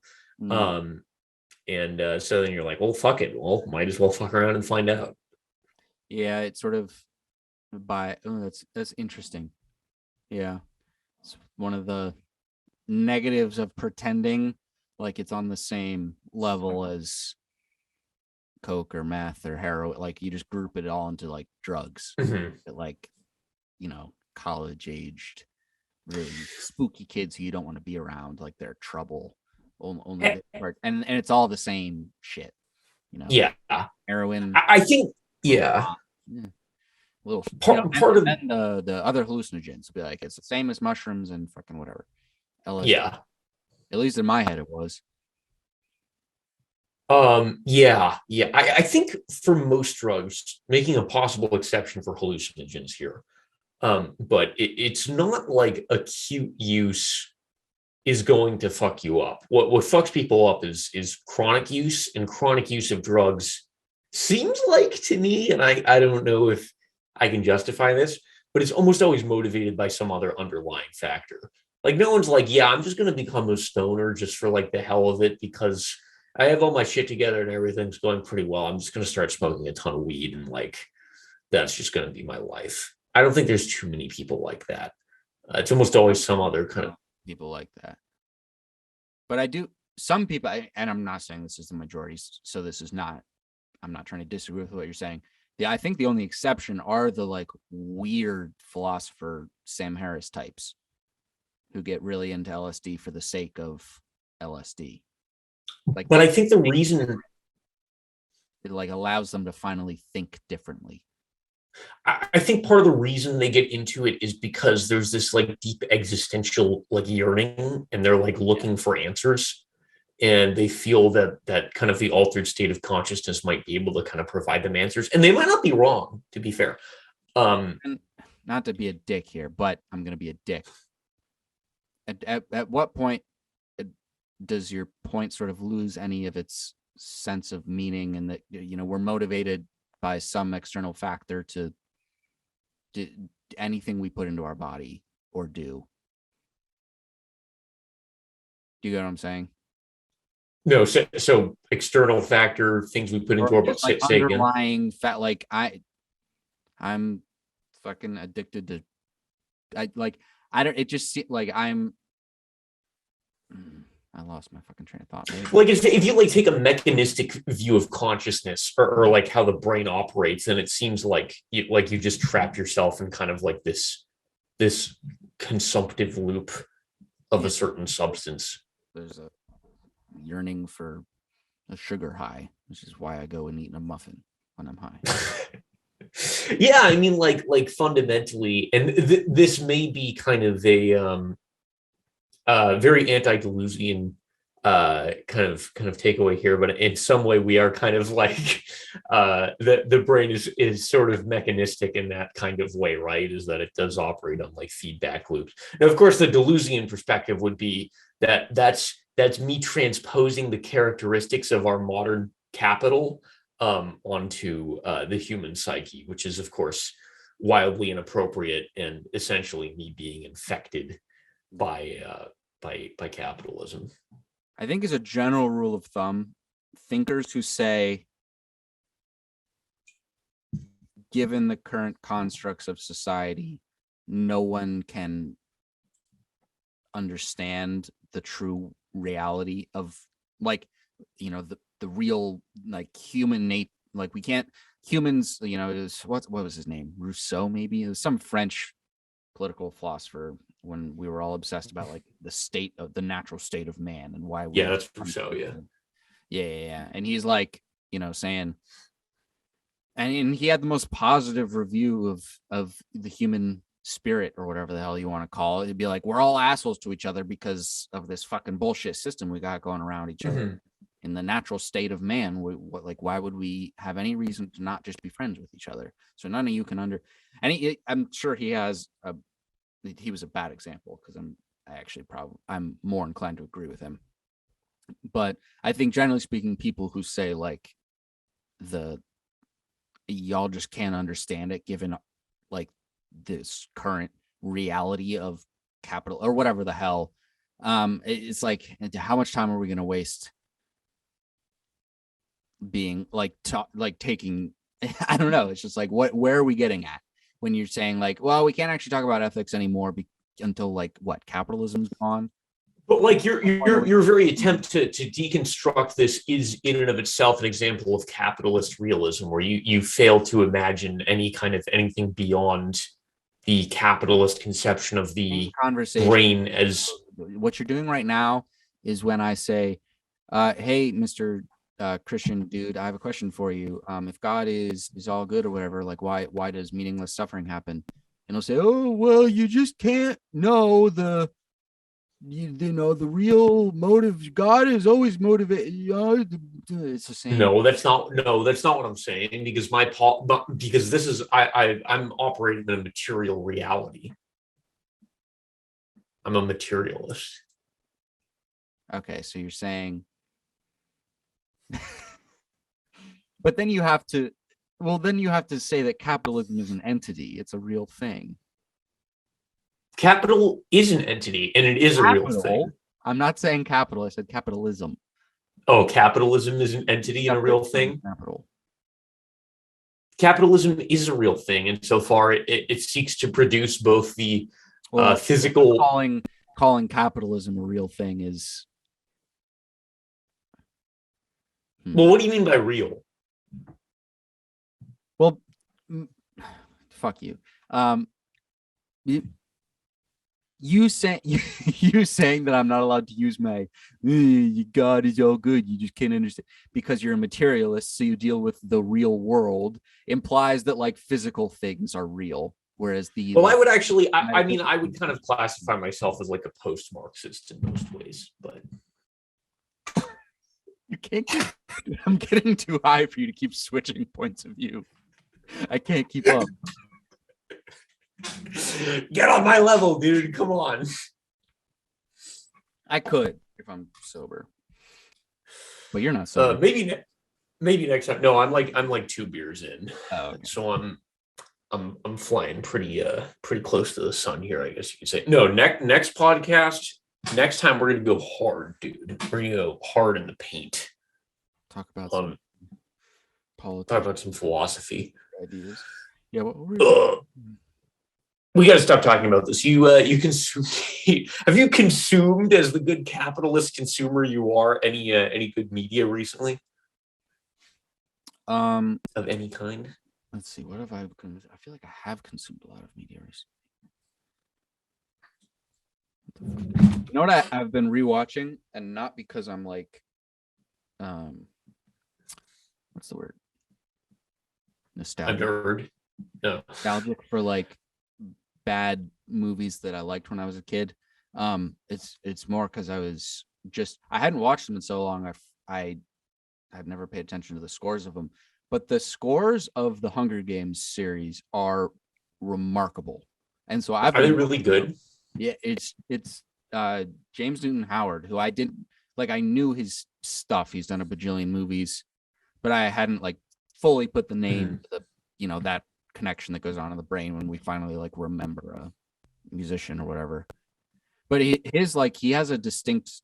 And so then you're like, well, fuck it. Well, might as well fuck around and find out. Yeah, it's sort of that's interesting. Yeah. It's one of the negatives of pretending like it's on the same level as coke or meth or heroin. Like you just group it all into like drugs. That, like, you know, college aged, really spooky kids who you don't want to be around, like they're trouble. Only and it's all the same shit, you know. Yeah, heroin. I think little part of the other hallucinogens be like it's the same as mushrooms and fucking whatever. LSD. Yeah, at least in my head it was. I think for most drugs, making a possible exception for hallucinogens here, but it's not like acute use is going to fuck you up. What fucks people up is chronic use, and chronic use of drugs seems like to me, and I don't know if I can justify this, but it's almost always motivated by some other underlying factor. Like no one's like, yeah, I'm just going to become a stoner just for like the hell of it because I have all my shit together and everything's going pretty well. I'm just going to start smoking a ton of weed and like that's just going to be my life. I don't think there's too many people like that. It's almost always some other kind of people like that. But I do, some people, and I'm not saying this is the majority, so this is not, I'm not trying to disagree with what you're saying. Yeah, I think the only exception are the like weird philosopher Sam Harris types who get really into LSD for the sake of LSD. Like, but I think the reason it like allows them to finally think differently. I think part of the reason they get into it is because there's this like deep existential like yearning, and they're like looking for answers, and they feel that kind of the altered state of consciousness might be able to kind of provide them answers, and they might not be wrong, to be fair. And not to be a dick here, but I'm gonna be a dick. At what point does your point sort of lose any of its sense of meaning, and that, you know, we're motivated by some external factor to do anything we put into our body or do? Do you get what I'm saying? No, so external factor, things we put into our body. Like underlying fat, like I'm fucking addicted to. It just like I lost my fucking train of thought. Like if you like take a mechanistic view of consciousness or like how the brain operates, then it seems like you just trapped yourself in kind of like this consumptive loop of a certain substance. There's a yearning for a sugar high, which is why I go and eat a muffin when I'm high. Yeah, I mean, like fundamentally, and this may be kind of a very anti-Delusian kind of takeaway here, but in some way we are kind of like the brain is sort of mechanistic in that kind of way, right? Is that it does operate on like feedback loops. Now, of course, the Delusian perspective would be that's me transposing the characteristics of our modern capital onto the human psyche, which is of course wildly inappropriate and essentially me being infected by capitalism. I think as a general rule of thumb, thinkers who say, given the current constructs of society, no one can understand the true reality of, like, you know, the real, like, human nature. Like, we can't, humans, you know, is what was his name? Rousseau, maybe? It was some French political philosopher when we were all obsessed about like the state of the natural state of man and why we that's Rousseau. Yeah. And he's like, you know, saying, and he had the most positive review of the human spirit, or whatever the hell you want to call it. It'd be like, we're all assholes to each other because of this fucking bullshit system we got going around each other. In the natural state of man, why would we have any reason to not just be friends with each other? So none of you can I'm sure he was a bad example, because I'm more inclined to agree with him. But I think generally speaking, people who say like y'all just can't understand it given like this current reality of capital or whatever the hell, it's like, how much time are we going to waste being like taking I don't know, it's just like, where are we getting at when you're saying like, well, we can't actually talk about ethics anymore until like what, capitalism's gone? But like your very attempt to deconstruct this is in and of itself an example of capitalist realism, where you fail to imagine any kind of anything beyond the capitalist conception of the brain. As what you're doing right now is when I say, hey, Mr. Christian dude, I have a question for you. If God is all good or whatever, like why does meaningless suffering happen? And he'll say, oh, well, you just can't know the real motive. God is always motivated. It's the same. No, that's not what I'm saying, because because this is I'm operating in a material reality. I'm a materialist. Okay, so you're saying, but then you have to say that capitalism is an entity. It's a real thing. Capital is an entity, and it is a real thing. I'm not saying capital. I said capitalism. Oh, capitalism is an entity and a real thing? Capitalism is a real thing, and so far it seeks to produce both the physical... Calling capitalism a real thing is... Well, what do you mean by real? Well, fuck you. You saying that I'm not allowed to use my God is all good, you just can't understand because you're a materialist, so you deal with the real world, implies that like physical things are real, whereas I would actually, I mean, I would kind of classify myself as like a post-Marxist in most ways, but you can't I'm getting too high for you to keep switching points of view. I can't keep up. Get on my level, dude. Come on. I could if I'm sober, but you're not sober. Maybe next time. No, I'm like 2 beers in. Oh, okay. So I'm flying pretty close to the sun here, I guess you could say. No, next podcast. Next time we're gonna go hard, dude. We're gonna go hard in the paint. Talk about some politics. Talk about some philosophy. Ideas. Yeah. We got to stop talking about this. You consume. Have you consumed, as the good capitalist consumer you are, any good media recently Um, of any kind? let's see. What have I? I feel like I have consumed a lot of media recently. You know what I've been rewatching, and not because I'm like, what's the word? A Nostalgic. nerd. No. Nostalgic for like bad movies that I liked when I was a kid. It's more because I hadn't watched them in so long. I've never paid attention to the scores of them, but the scores of the Hunger Games series are remarkable. And so Are they really good? Yeah, it's James Newton Howard, who I knew his stuff. He's done a bajillion movies, but I hadn't like fully put the name to that connection that goes on in the brain when we finally like remember a musician or whatever. But he has a distinct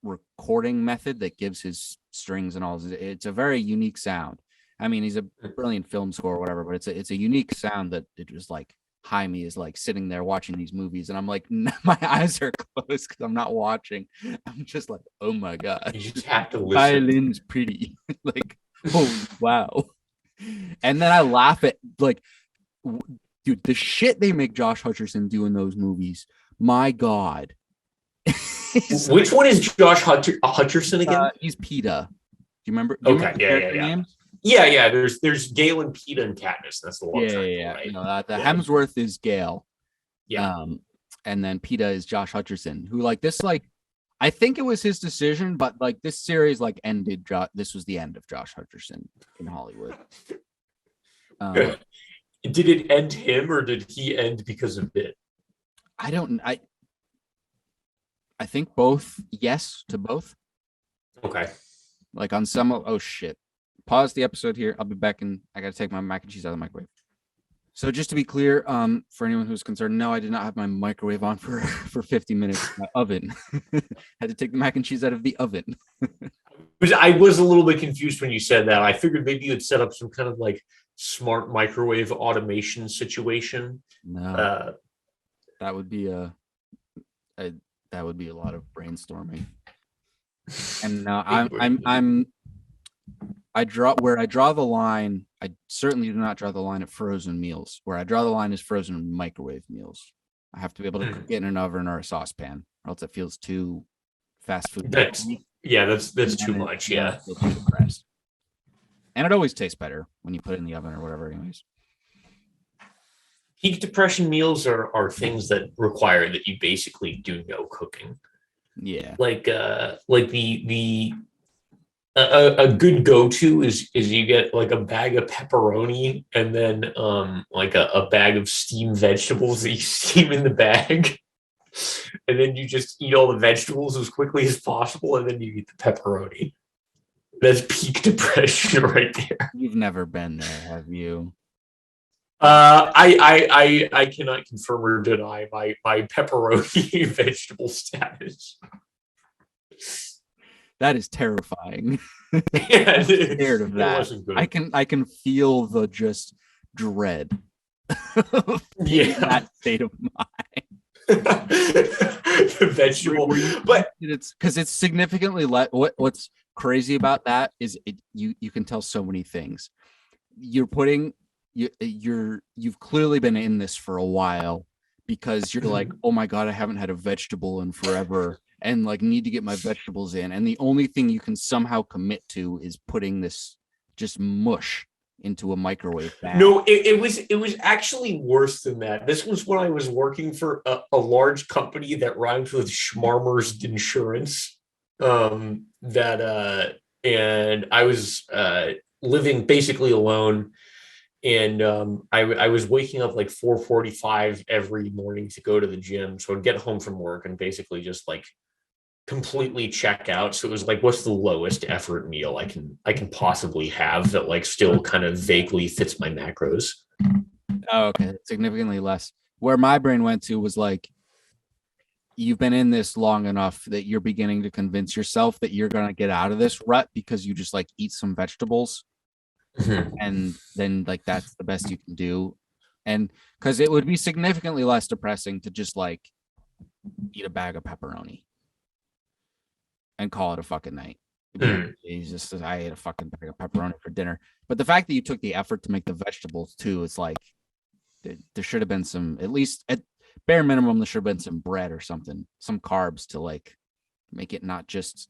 recording method that gives his strings and all. It's a very unique sound. I mean, he's a brilliant film score or whatever, but it's a unique sound that it was like Jaime is like sitting there watching these movies, and I'm like, my eyes are closed because I'm not watching. I'm just like, oh my god, you just have to listen. Violin's pretty, like, oh wow. And then I laugh at like, dude, the shit they make Josh Hutcherson do in those movies. My god. Which one is Josh Hutcherson again? He's PETA. Do you remember? Names? Yeah. There's Gale and PETA and Katniss. That's the one. Yeah. Right? The Hemsworth is Gale. Yeah. And then PETA is Josh Hutcherson, who like this, like, I think it was his decision, but like this series like ended. This was the end of Josh Hutcherson in Hollywood. Did it end him, or did he end because of it? I don't. I think both. Yes to both. Okay. Like on some. Oh shit. Pause the episode here. I'll be back in. I gotta take my mac and cheese out of the microwave. So just to be clear, for anyone who's concerned, no, I did not have my microwave on for 50 minutes. My oven. Had to take the mac and cheese out of the oven. I was a little bit confused when you said that. I figured maybe you'd set up some kind of like smart microwave automation situation. No, that would be a lot of brainstorming. And now I draw the line. I certainly do not draw the line at frozen meals. Where I draw the line is frozen microwave meals. I have to be able to cook it in an oven or a saucepan, or else it feels too fast food. That's too much. Yeah. Too depressed. And it always tastes better when you put it in the oven or whatever. Anyways, peak depression meals are things that require that you basically do no cooking. Yeah. Like a good go-to is you get like a bag of pepperoni and then like a bag of steamed vegetables that you steam in the bag, and then you just eat all the vegetables as quickly as possible, and then you eat the pepperoni. That's peak depression right there. You've never been there, have you? I cannot confirm or deny my pepperoni vegetable status. That is terrifying. Yeah, I'm scared of that. I can feel the just dread. Yeah, that state of mind. The vegetable, but it's because it's significantly less. What's crazy about that is you can tell so many things. You've clearly been in this for a while because you're like, oh my god, I haven't had a vegetable in forever. And like need to get my vegetables in, and the only thing you can somehow commit to is putting this just mush into a microwave bag. No, it was actually worse than that. This was when I was working for a large company that rhymes with Schmarmer's Insurance. And I was living basically alone, and I was waking up like 4:45 every morning to go to the gym. So I'd get home from work and basically just like completely check out. So it was like, what's the lowest effort meal I can possibly have that like still kind of vaguely fits my macros? Oh, okay. Significantly less. Where my brain went to was like, you've been in this long enough that you're beginning to convince yourself that you're going to get out of this rut because you just like eat some vegetables. And then like that's the best you can do. And because it would be significantly less depressing to just like eat a bag of pepperoni and call it a fucking night. Jesus, I ate a fucking bag of pepperoni for dinner. But the fact that you took the effort to make the vegetables too, it's like there should have been some, at least at bare minimum, there should have been some bread or something, some carbs to like make it not just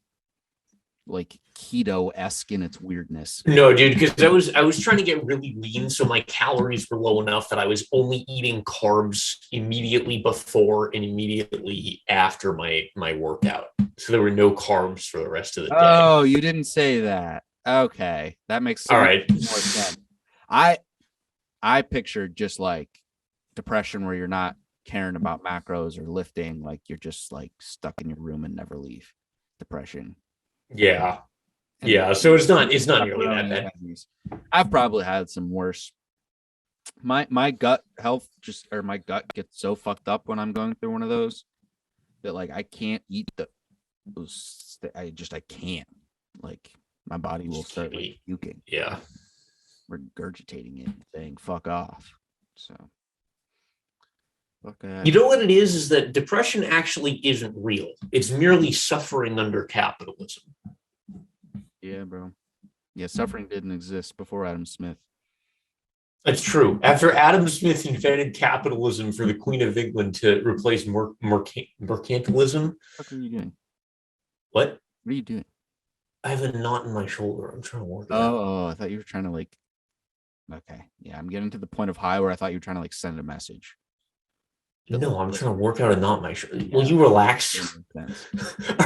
like keto-esque in its weirdness. No, dude, because I was trying to get really lean, so my calories were low enough that I was only eating carbs immediately before and immediately after my workout. So there were no carbs for the rest of the day. Oh, you didn't say that. Okay, that makes all right more sense. I pictured just like depression where you're not caring about macros or lifting, like you're just like stuck in your room and never leave. Depression. Yeah. And yeah, so it's not nearly that bad. I've probably had some worse. My gut health my gut gets so fucked up when I'm going through one of those that like I can't eat those. I can't. Like my body will start like puking. Yeah. Regurgitating it and saying fuck off. So you know what it is that depression actually isn't real. It's merely suffering under capitalism. Yeah, bro. Yeah, suffering didn't exist before Adam Smith. That's true. After Adam Smith invented capitalism for the Queen of England to replace mercantilism. What are you doing? What? What are you doing? I have a knot in my shoulder. I'm trying to work it out. Oh, I thought you were trying to like. Okay, yeah, I'm getting to the point of high where I thought you were trying to like send a message. No, I'm trying to work out a knot in my shoulder. Yeah. Will you relax? All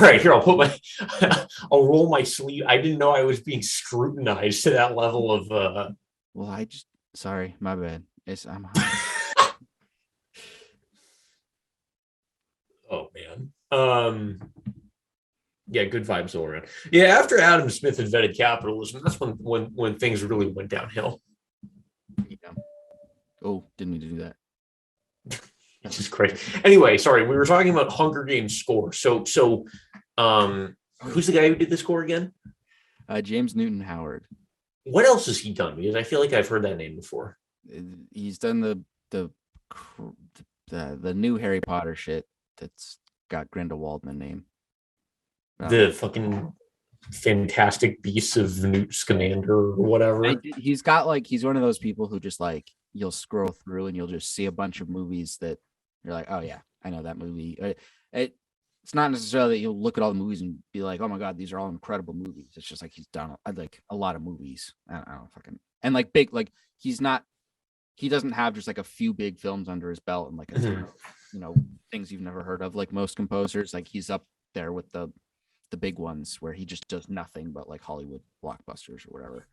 right, here, I'll roll my sleeve. I didn't know I was being scrutinized to that level of Well, sorry, my bad. I'm high. Oh man. Yeah, good vibes all around. Yeah, after Adam Smith invented capitalism, that's when things really went downhill. Yeah. Oh, didn't need to do that. This is great. Anyway, sorry, we were talking about Hunger Games score. So who's the guy who did the score again? James Newton Howard. What else has he done? Because I feel like I've heard that name before. He's done the new Harry Potter shit that's got Grindelwald in the name. The fucking Fantastic Beasts of Newt Scamander or whatever. He's one of those people who just like you'll scroll through and you'll just see a bunch of movies that you're like, oh yeah, I know that movie. It's not necessarily that you'll look at all the movies and be like, oh my god, these are all incredible movies. It's just like he's done like a lot of movies. I don't fucking and like big like he doesn't have just like a few big films under his belt and like a things you've never heard of like most composers. Like he's up there with the big ones where he just does nothing but like Hollywood blockbusters or whatever.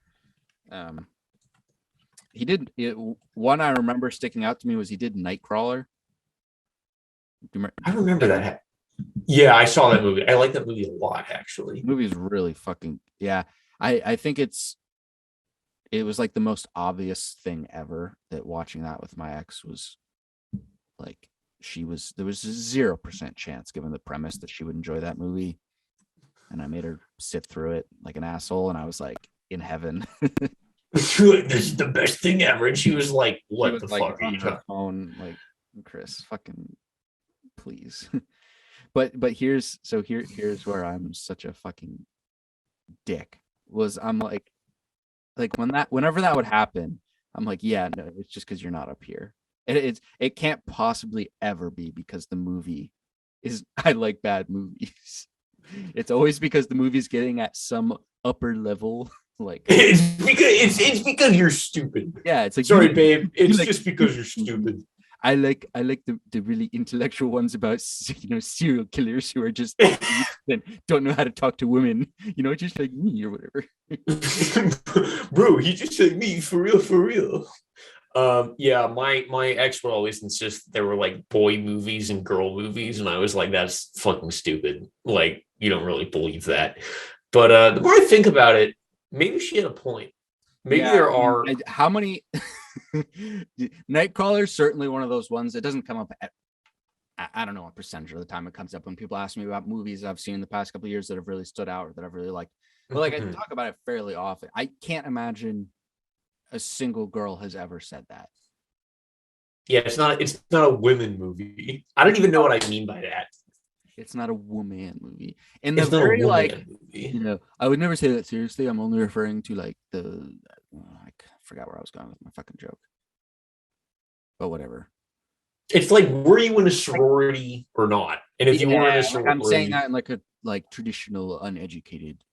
One I remember sticking out to me was he did Nightcrawler. I remember that. Yeah, I saw that movie. I like that movie a lot, actually. The movie is really fucking yeah. I think it was like the most obvious thing ever that watching that with my ex was like there was 0% chance given the premise that she would enjoy that movie. And I made her sit through it like an asshole, and I was like in heaven. This is the best thing ever. And she was like, what the fuck are you talking? Phone, like, Chris, fucking please. but here's where I'm such a fucking dick. I'm like whenever that would happen, I'm like, yeah, no, it's just because you're not up here. It can't possibly ever be because the movie is I like bad movies. It's always because the movie's getting at some upper level. Like it's because you're stupid. Yeah, it's like sorry, babe. It's just because you're stupid. I like the really intellectual ones about serial killers who are just don't know how to talk to women. Just like me or whatever. Bro, he just said me for real. Yeah, my ex would always insist there were like boy movies and girl movies, and I was like, that's fucking stupid. Like, you don't really believe that. But the more I think about it, maybe she had a point. Maybe there are how many Nightcrawler is certainly one of those ones that doesn't come up at I don't know what percentage of the time it comes up when people ask me about movies I've seen in the past couple of years that have really stood out or that I've really liked. But like I talk about it fairly often. I can't imagine a single girl has ever said that. Yeah, it's not a women movie. I don't even know what I mean by that. It's not a woman movie. In the It's not a very like, woman movie. you know, I would never say that seriously. I'm only referring to like I forgot where I was going with my fucking joke, but whatever. It's like, were you in a sorority or not? And if you were in a Yeah, like I'm saying sorority, that in like a like traditional uneducated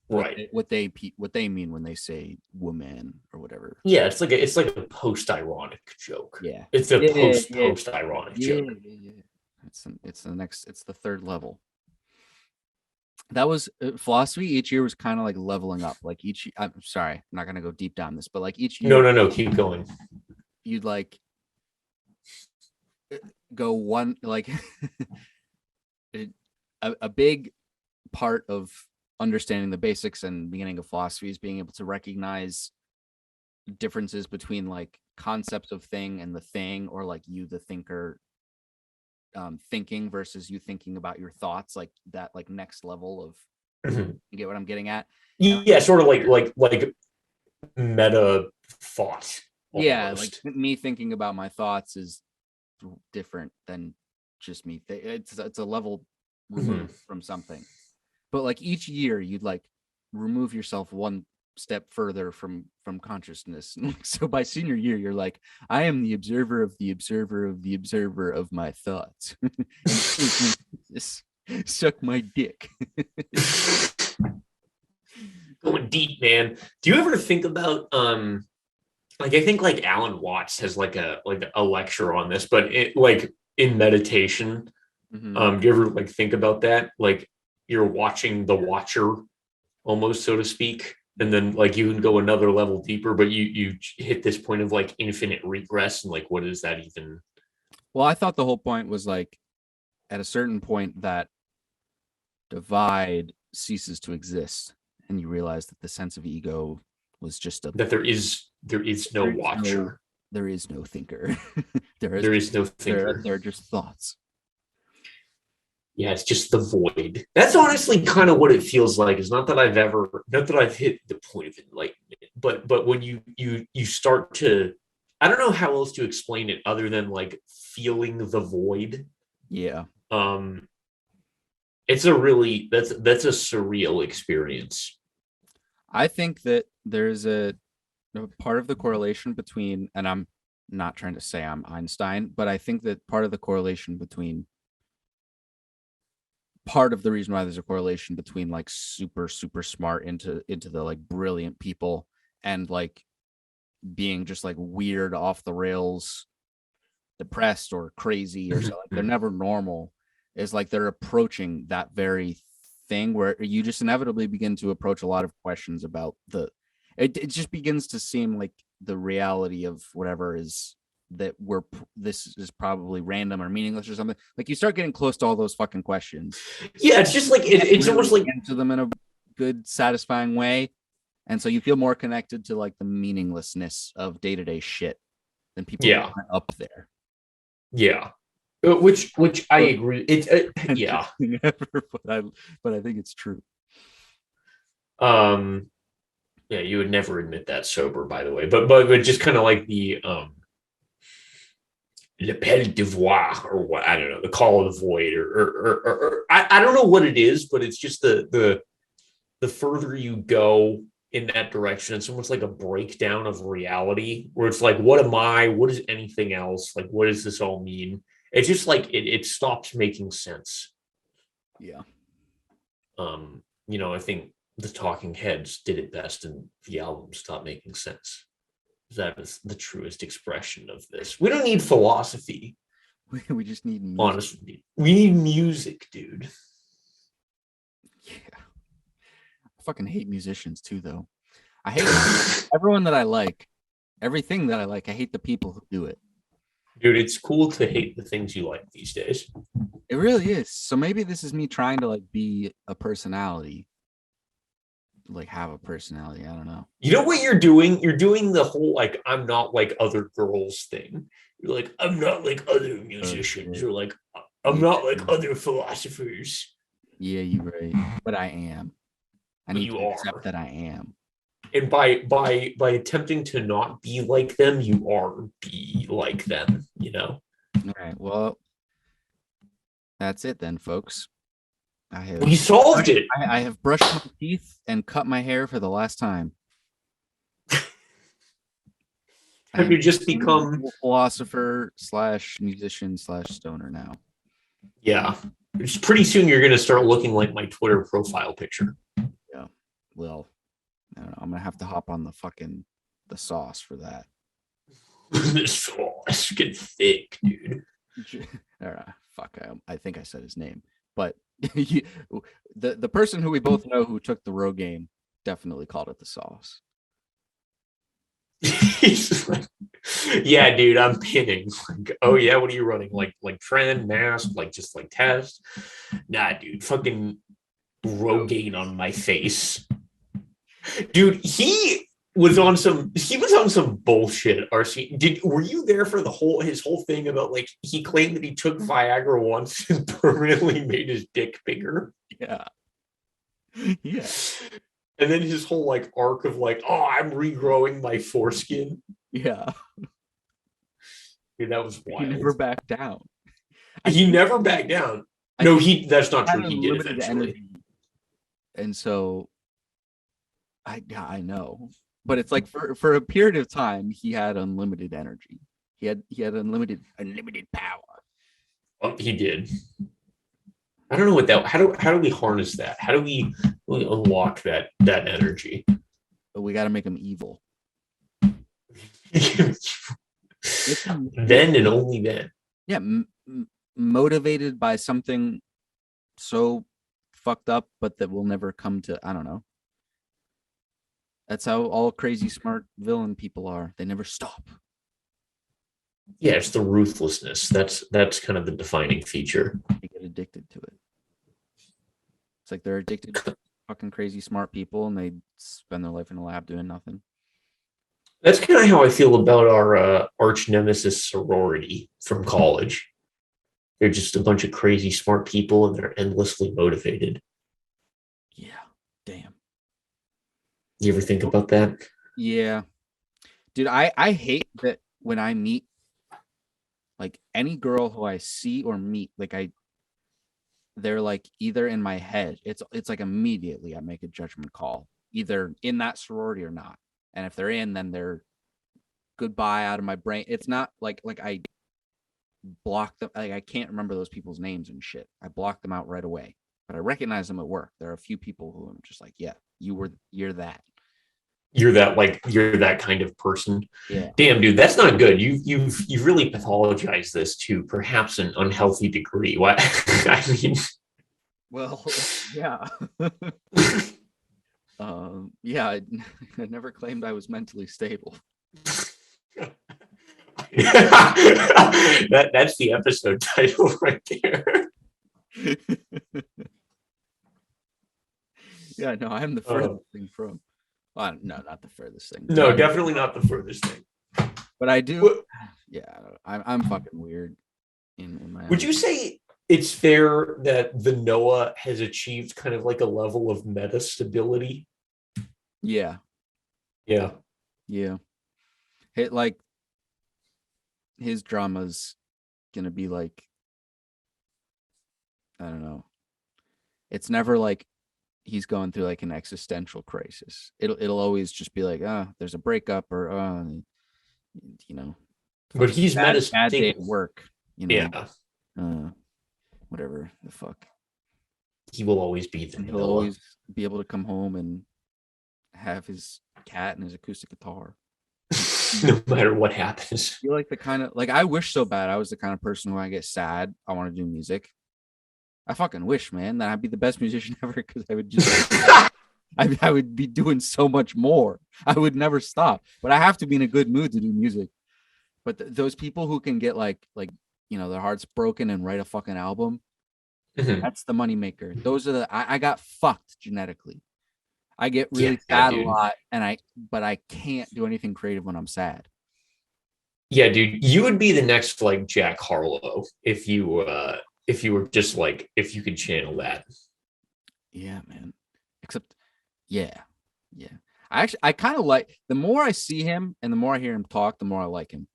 right? what they mean when they say woman or whatever. Yeah, it's like a post-ironic joke. Yeah. It's a Yeah, yeah, post-ironic yeah, joke. yeah. It's the third level. That was philosophy each year was kind of like leveling up. Like I'm sorry, I'm not gonna go deep down this, but like each No, year no, no. Keep going. you'd like go one like a big part of understanding the basics and beginning of philosophy is being able to recognize differences between like concepts of thing and the thing, or like you the thinker thinking versus you thinking about your thoughts, like that like next level of Mhm. you get what I'm getting at. And Yeah, sort of like meta thought yeah, like almost. me thinking about my thoughts is different than just me. It's a level Mhm. removed from something. But like each year you'd like remove yourself one step further from consciousness. So by senior year you're like, I am the observer of the observer of the observer of my thoughts. And just suck my dick. Going deep, man. Do you ever think about like, I think like Alan Watts has like a lecture on this, but it like in meditation. Mm-hmm. Do you ever like think about that? Like, you're watching the watcher almost, so to speak, and then like you can go another level deeper, but you hit this point of like infinite regress, and like, what is that even? Well, I thought the whole point was like at a certain point that divide ceases to exist and you realize that the sense of ego was just a That there is no there is no watcher. there is no thinker. there is There is no there thinker. there are just thoughts. Yeah, it's just the void. That's honestly kind of what it feels like. It's not that I've hit the point of enlightenment, but when you start to, I don't know how else to explain it other than like feeling the void. Yeah. Um, it's a really that's a surreal experience. I think that there's a part of the correlation between, and I'm not trying to say I'm Einstein, but I think that part of the correlation between part of the reason why there's a correlation between like super smart into the like brilliant people and like being just like weird off the rails depressed or crazy or so like they're never normal is like they're approaching that very thing where you just inevitably begin to approach a lot of questions about it just begins to seem like the reality of whatever is that this is probably random or meaningless or something. Like you start getting close to all those fucking questions, Yeah, it's just like can't it's almost really like, answer them in a good satisfying way, and so you feel more connected to like the meaninglessness of day-to-day shit than people who yeah, aren't up there. yeah. Which I agree. It's yeah. Ever, but I think it's true. Um, yeah, you would never admit that sober, by the way. But just kind of like the l'appel de voir, or what, I don't know, the call of the void, or I don't know what it is, but it's just the further you go in that direction, it's almost like a breakdown of reality, where it's like, what am I? What is anything else? Like, what does this all mean? It's just like it stops making sense. Yeah. I think the Talking Heads did it best, and the album stopped making sense. That is the truest expression of this. We don't need philosophy, We just need music. honestly. We need music, dude. Yeah. I fucking hate musicians too, though. I hate everyone that I like, everything that I like. I hate the people who do it. Dude, it's cool to hate the things you like these days. It really is. So maybe this is me trying to like be a personality, like have a personality. I don't know. You know what you're doing? You're doing the whole like, I'm not like other girls thing. You're like, I'm not like other musicians, or like, I'm Yeah, not like other philosophers. yeah, you're right. But I am. I But need you to accept are. that I am. And by attempting to not be like them, you are be like them, you know. All right. Well, that's it then, folks. We solved it. I have brushed my teeth and cut my hair for the last time. Have you just become philosopher / musician / stoner now? Yeah. It's pretty soon you're gonna start looking like my Twitter profile picture. Yeah. Well, I don't know. I'm gonna have to hop on the sauce for that. The sauce get thick, dude. Fuck. I think I said his name, but the person who we both know who took the Rogaine definitely called it the sauce. Like, yeah, dude, I'm pinning. Like, oh yeah, what are you running? Like trend, mask, like just like test? Nah, dude, fucking Rogaine on my face. Dude, he was on some bullshit. RC, were you there for his whole thing about like he claimed that he took Viagra once and permanently made his dick bigger? Yeah. Yeah. And then his whole like arc of like, oh, I'm regrowing my foreskin. Yeah. Dude, that was wild. He never backed down. He never backed down. No, that's not true. He did eventually. Energy. And so I know. But it's like for a period of time, he had unlimited energy. He had unlimited power. Oh, he did. I don't know what that. How do we harness that? How do we unlock that energy? But we got to make him evil. Then and only then. Yeah, motivated by something so fucked up, but that will never come to. I don't know. That's how all crazy smart villain people are. They never stop. Yeah, it's the ruthlessness. That's kind of the defining feature. They get addicted to it. It's like they're addicted to fucking crazy smart people, and they spend their life in a lab doing nothing. That's kind of how I feel about our arch nemesis sorority from college. They're just a bunch of crazy smart people, and they're endlessly motivated. Yeah, damn. You ever think about that? Yeah, dude. I hate that when I meet like any girl who I see or meet, like they're like either in my head. It's like immediately I make a judgment call, either in that sorority or not. And if they're in, then they're goodbye out of my brain. It's not like I block them. Like I can't remember those people's names and shit. I block them out right away. But I recognize them at work. There are a few people who I'm just like, yeah, you're that. You're that kind of person. Yeah. Damn, dude, that's not good. You've really pathologized this to perhaps an unhealthy degree. What? I mean, well, yeah. Yeah, I never claimed I was mentally stable. That's the episode title right there. Yeah, no, I'm the furthest thing from. Well, no, not the furthest thing. No, definitely not the furthest thing. But I do. Yeah, I'm fucking weird. In my. Would you say it's fair that the Noah has achieved kind of like a level of meta stability? Yeah. Yeah. Yeah. Like his drama's gonna be like, I don't know. It's never like he's going through like an existential crisis. It'll always just be like, there's a breakup or you know. But he's bad day at work, you know. Yeah. Whatever the fuck. He will always be the He'll always be able to come home and have his cat and his acoustic guitar. No matter what happens. I feel like the kind of like I wish so bad I was the kind of person who I get sad, I want to do music. I fucking wish, man, that I'd be the best musician ever because I would just I would be doing so much more. I would never stop. But I have to be in a good mood to do music. But those people who can get like you know, their heart's broken and write a fucking album, that's the moneymaker. Those are I got fucked genetically. I get really sad a lot, but I can't do anything creative when I'm sad. Yeah, dude, you would be the next like Jack Harlow if you were just like if you could channel that. Yeah, man. Except, yeah. I kind of like, the more I see him and the more I hear him talk, the more I like him.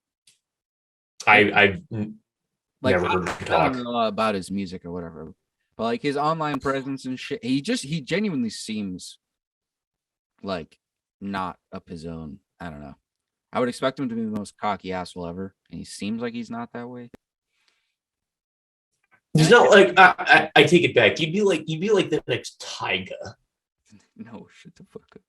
I've Like never heard him I don't talk. know about his music or whatever, but like his online presence and shit, he genuinely seems like not up his own. I don't know. I would expect him to be the most cocky asshole ever, and he seems like he's not that way. He's And not like I take it back. You'd be like the next Tyga. no, shut the fuck up.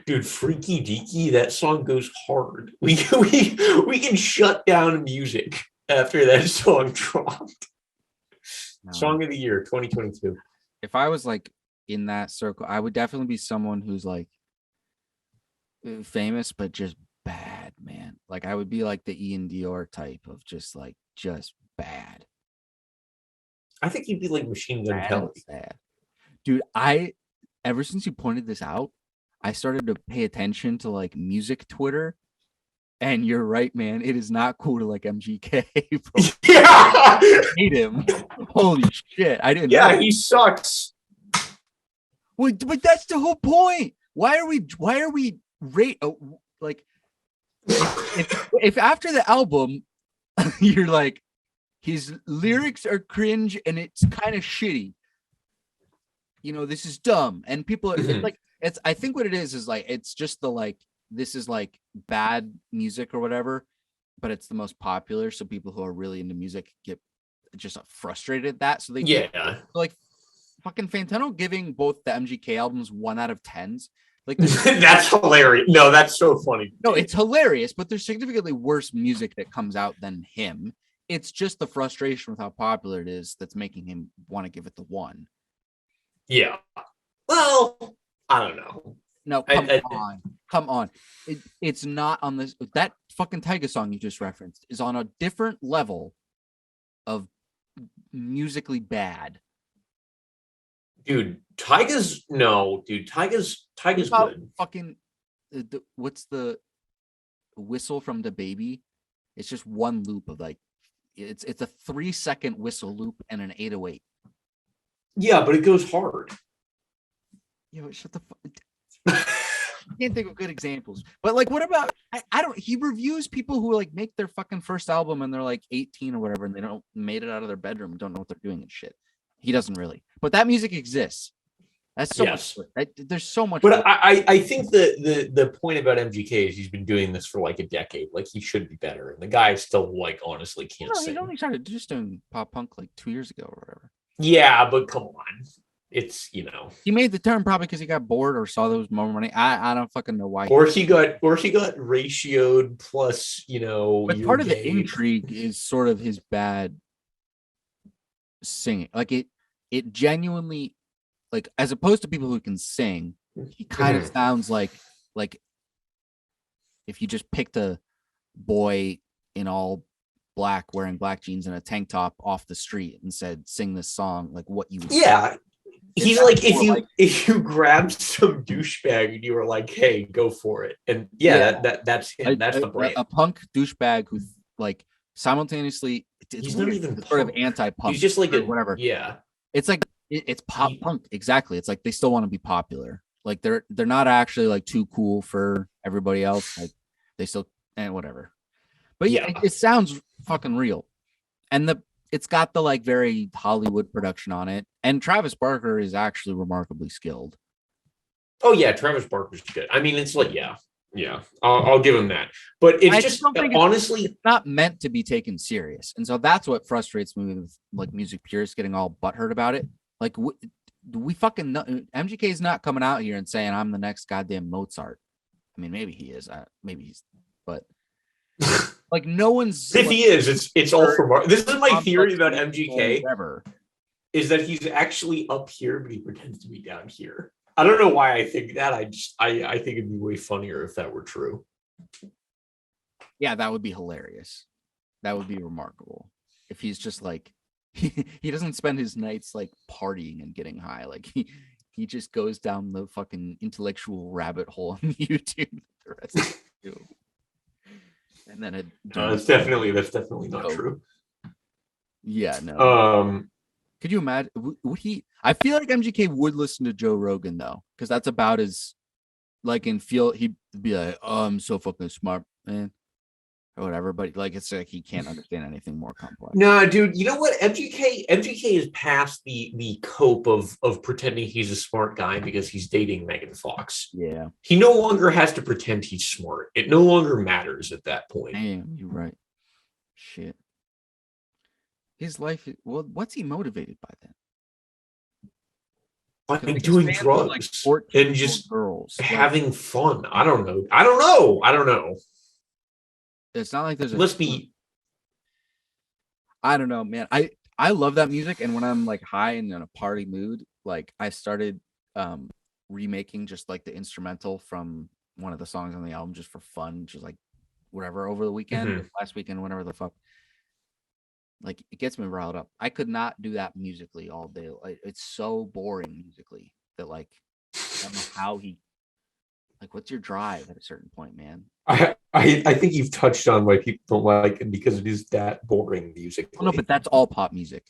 Dude, Freaky Deaky, that song goes hard. We can shut down music after that song dropped. No. Song of the year 2022. If I was like in that circle, I would definitely be someone who's like famous but just bad, man. Like I would be like the Ian Dior type of just bad. I think you'd be like Machine Gun Kelly. Sad. Dude, ever since you pointed this out, I started to pay attention to like music Twitter. And you're right, man. It is not cool to like MGK. Bro. Yeah, I hate him. Holy shit! I didn't. Yeah, know. he sucks. Well, but that's the whole point. Why are we like if after the album you're like his lyrics are cringe and it's kind of shitty. You know, this is dumb, and people are it's like I think what it is like it's just the like this is like bad music or whatever, but it's the most popular, so people who are really into music get just frustrated at that. So they like fucking Fantano giving both the MGK albums 1 out of 10s. Like that's hilarious. No, that's so funny. No, it's hilarious, but there's significantly worse music that comes out than him. It's just the frustration with how popular it is that's making him want to give it the 1. Yeah. Well, I don't know. No, come on. It's not on this. That fucking Tyga song you just referenced is on a different level of musically bad. Dude, Tyga's good. Fucking, what's the whistle from the baby? It's just one loop of like, it's a 3-second whistle loop and an 808. Yeah, but it goes hard. Yo, shut the fuck. I can't think of good examples, but like, what about I don't. He reviews people who like make their fucking first album and they're like 18 or whatever, and they don't made it out of their bedroom, don't know what they're doing and shit. He doesn't really, but that music exists. That's so much. There's so much. But I think the point about MGK is he's been doing this for like a decade. Like he should be better, and the guy still like honestly can't sing. He only started just doing pop punk like 2 years ago or whatever. Yeah, but come on. It's, you know, he made the turn probably because he got bored or saw there was more money. I don't fucking know why. Or he got ratioed plus, you know. But part of the intrigue is sort of his bad singing. Like it genuinely, like as opposed to people who can sing, he kind of sounds like if you just picked a boy in all black wearing black jeans and a tank top off the street and said sing this song, like what you would sing. He's like if you grabbed some douchebag and you were like, hey, go for it. And that's him. That's the brand. A punk douchebag who like simultaneously he's not even sort of anti-punk. He's just like whatever. Yeah. It's like it's pop punk. Exactly. It's like they still want to be popular. Like they're not actually like too cool for everybody else. Like they still and whatever. But yeah, it sounds fucking real. And it's got the like very Hollywood production on it. And Travis Barker is actually remarkably skilled. Oh yeah, Travis Barker's good. I mean, it's like, yeah. I'll give him that. But it's just honestly it's not meant to be taken serious. And so that's what frustrates me with like music purists getting all butthurt about it. Like we fucking know MGK is not coming out here and saying I'm the next goddamn Mozart. I mean, maybe he is. Maybe he's, but like no one's. If he is, it's all for. This is my theory about MGK. Is that he's actually up here, but he pretends to be down here. I don't know why I think that. I think it'd be way funnier if that were true. Yeah, that would be hilarious. That would be remarkable if he's just like he doesn't spend his nights like partying and getting high. Like he just goes down the fucking intellectual rabbit hole on YouTube. The rest of it. And then that's definitely not true. Yeah, no. Could you imagine? Would he? I feel like MGK would listen to Joe Rogan though, because that's about as like and feel he'd be like, "Oh, I'm so fucking smart, man," or whatever. But like, it's like he can't understand anything more complex. No, dude. You know what? MGK is past the cope of pretending he's a smart guy because he's dating Megan Fox. Yeah, he no longer has to pretend he's smart. It no longer matters at that point. damn, you're right. Shit. His life. Well, what's he motivated by then? Like doing drugs like and just girls having fun. I don't know. It's not like there's Let's be. I don't know, man. I love that music, and when I'm like high and in a party mood, like I started remaking just like the instrumental from one of the songs on the album just for fun, just like whatever over the weekend, last weekend, whatever the fuck. Like it gets me riled up. I could not do that musically all day. Like, it's so boring musically that like I don't know how he like what's your drive at a certain point, man? I think you've touched on why people don't like it because it is that boring music. Oh, no, but that's all pop music.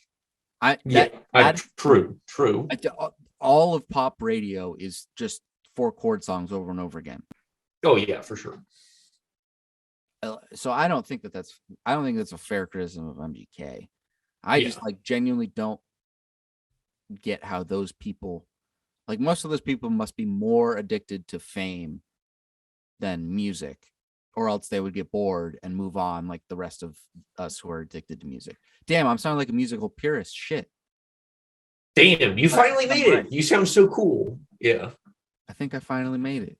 True. All of pop radio is just 4 chord songs over and over again. Oh yeah, for sure. So I don't think that's a fair criticism of MGK. I just like genuinely don't get how those people, like most of those people must be more addicted to fame than music, or else they would get bored and move on like the rest of us who are addicted to music. Damn, I'm sounding like a musical purist. Shit. Damn, you finally made it. You sound so cool. Yeah. I think I finally made it.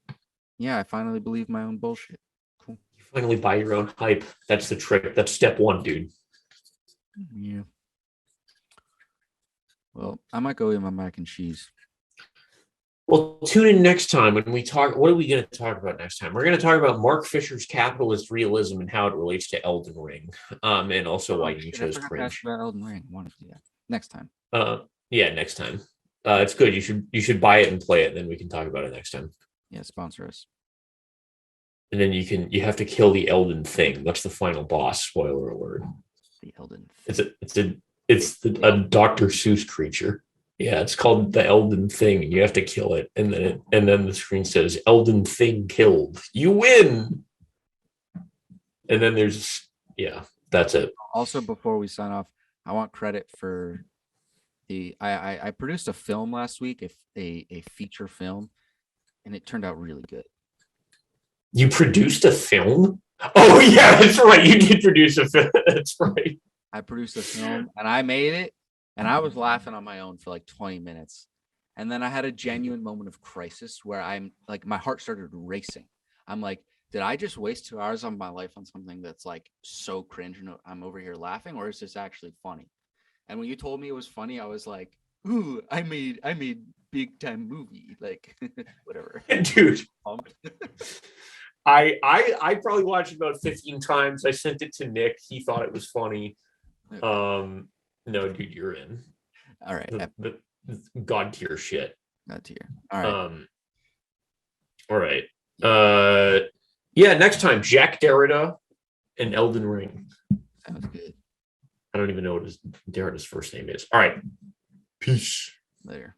Yeah, I finally believe my own bullshit. Cool. You finally buy your own hype. That's the trick. That's step 1, dude. Yeah. Well, I might go eat my mac and cheese. Well, tune in next time when we talk. What are we going to talk about next time? We're going to talk about Mark Fisher's capitalist realism and how it relates to Elden Ring, and also why you chose cringe. About Elden Ring. I want to do that next time. Yeah, next time. It's good. You should buy it and play it, and then we can talk about it next time. Yeah, sponsor us. And then you have to kill the Elden thing. That's the final boss. Spoiler alert. The Elden thing. It's a Dr. Seuss creature. Yeah, it's called the Elden thing. You have to kill it, and then the screen says Elden thing killed. You win. And then that's it. Also, before we sign off, I want credit for I produced a film last week, a feature film, and it turned out really good. You produced a film? Oh yeah, that's right. You did produce a film. That's right. I produced a film and I made it, and I was laughing on my own for like 20 minutes. And then I had a genuine moment of crisis where I'm like, my heart started racing. I'm like, did I just waste 2 hours of my life on something that's like so cringe and I'm over here laughing, or is this actually funny? And when you told me it was funny, I was like, ooh, I made big time movie, like whatever. Dude. I probably watched it about 15 times. I sent it to Nick. He thought it was funny. Okay. No, dude, you're in. All right. The God tier shit. God tier. All right. All right. Yeah, next time, Jack Derrida and Elden Ring. Sounds good. I don't even know what Derrida's first name is. All right. Peace. Later.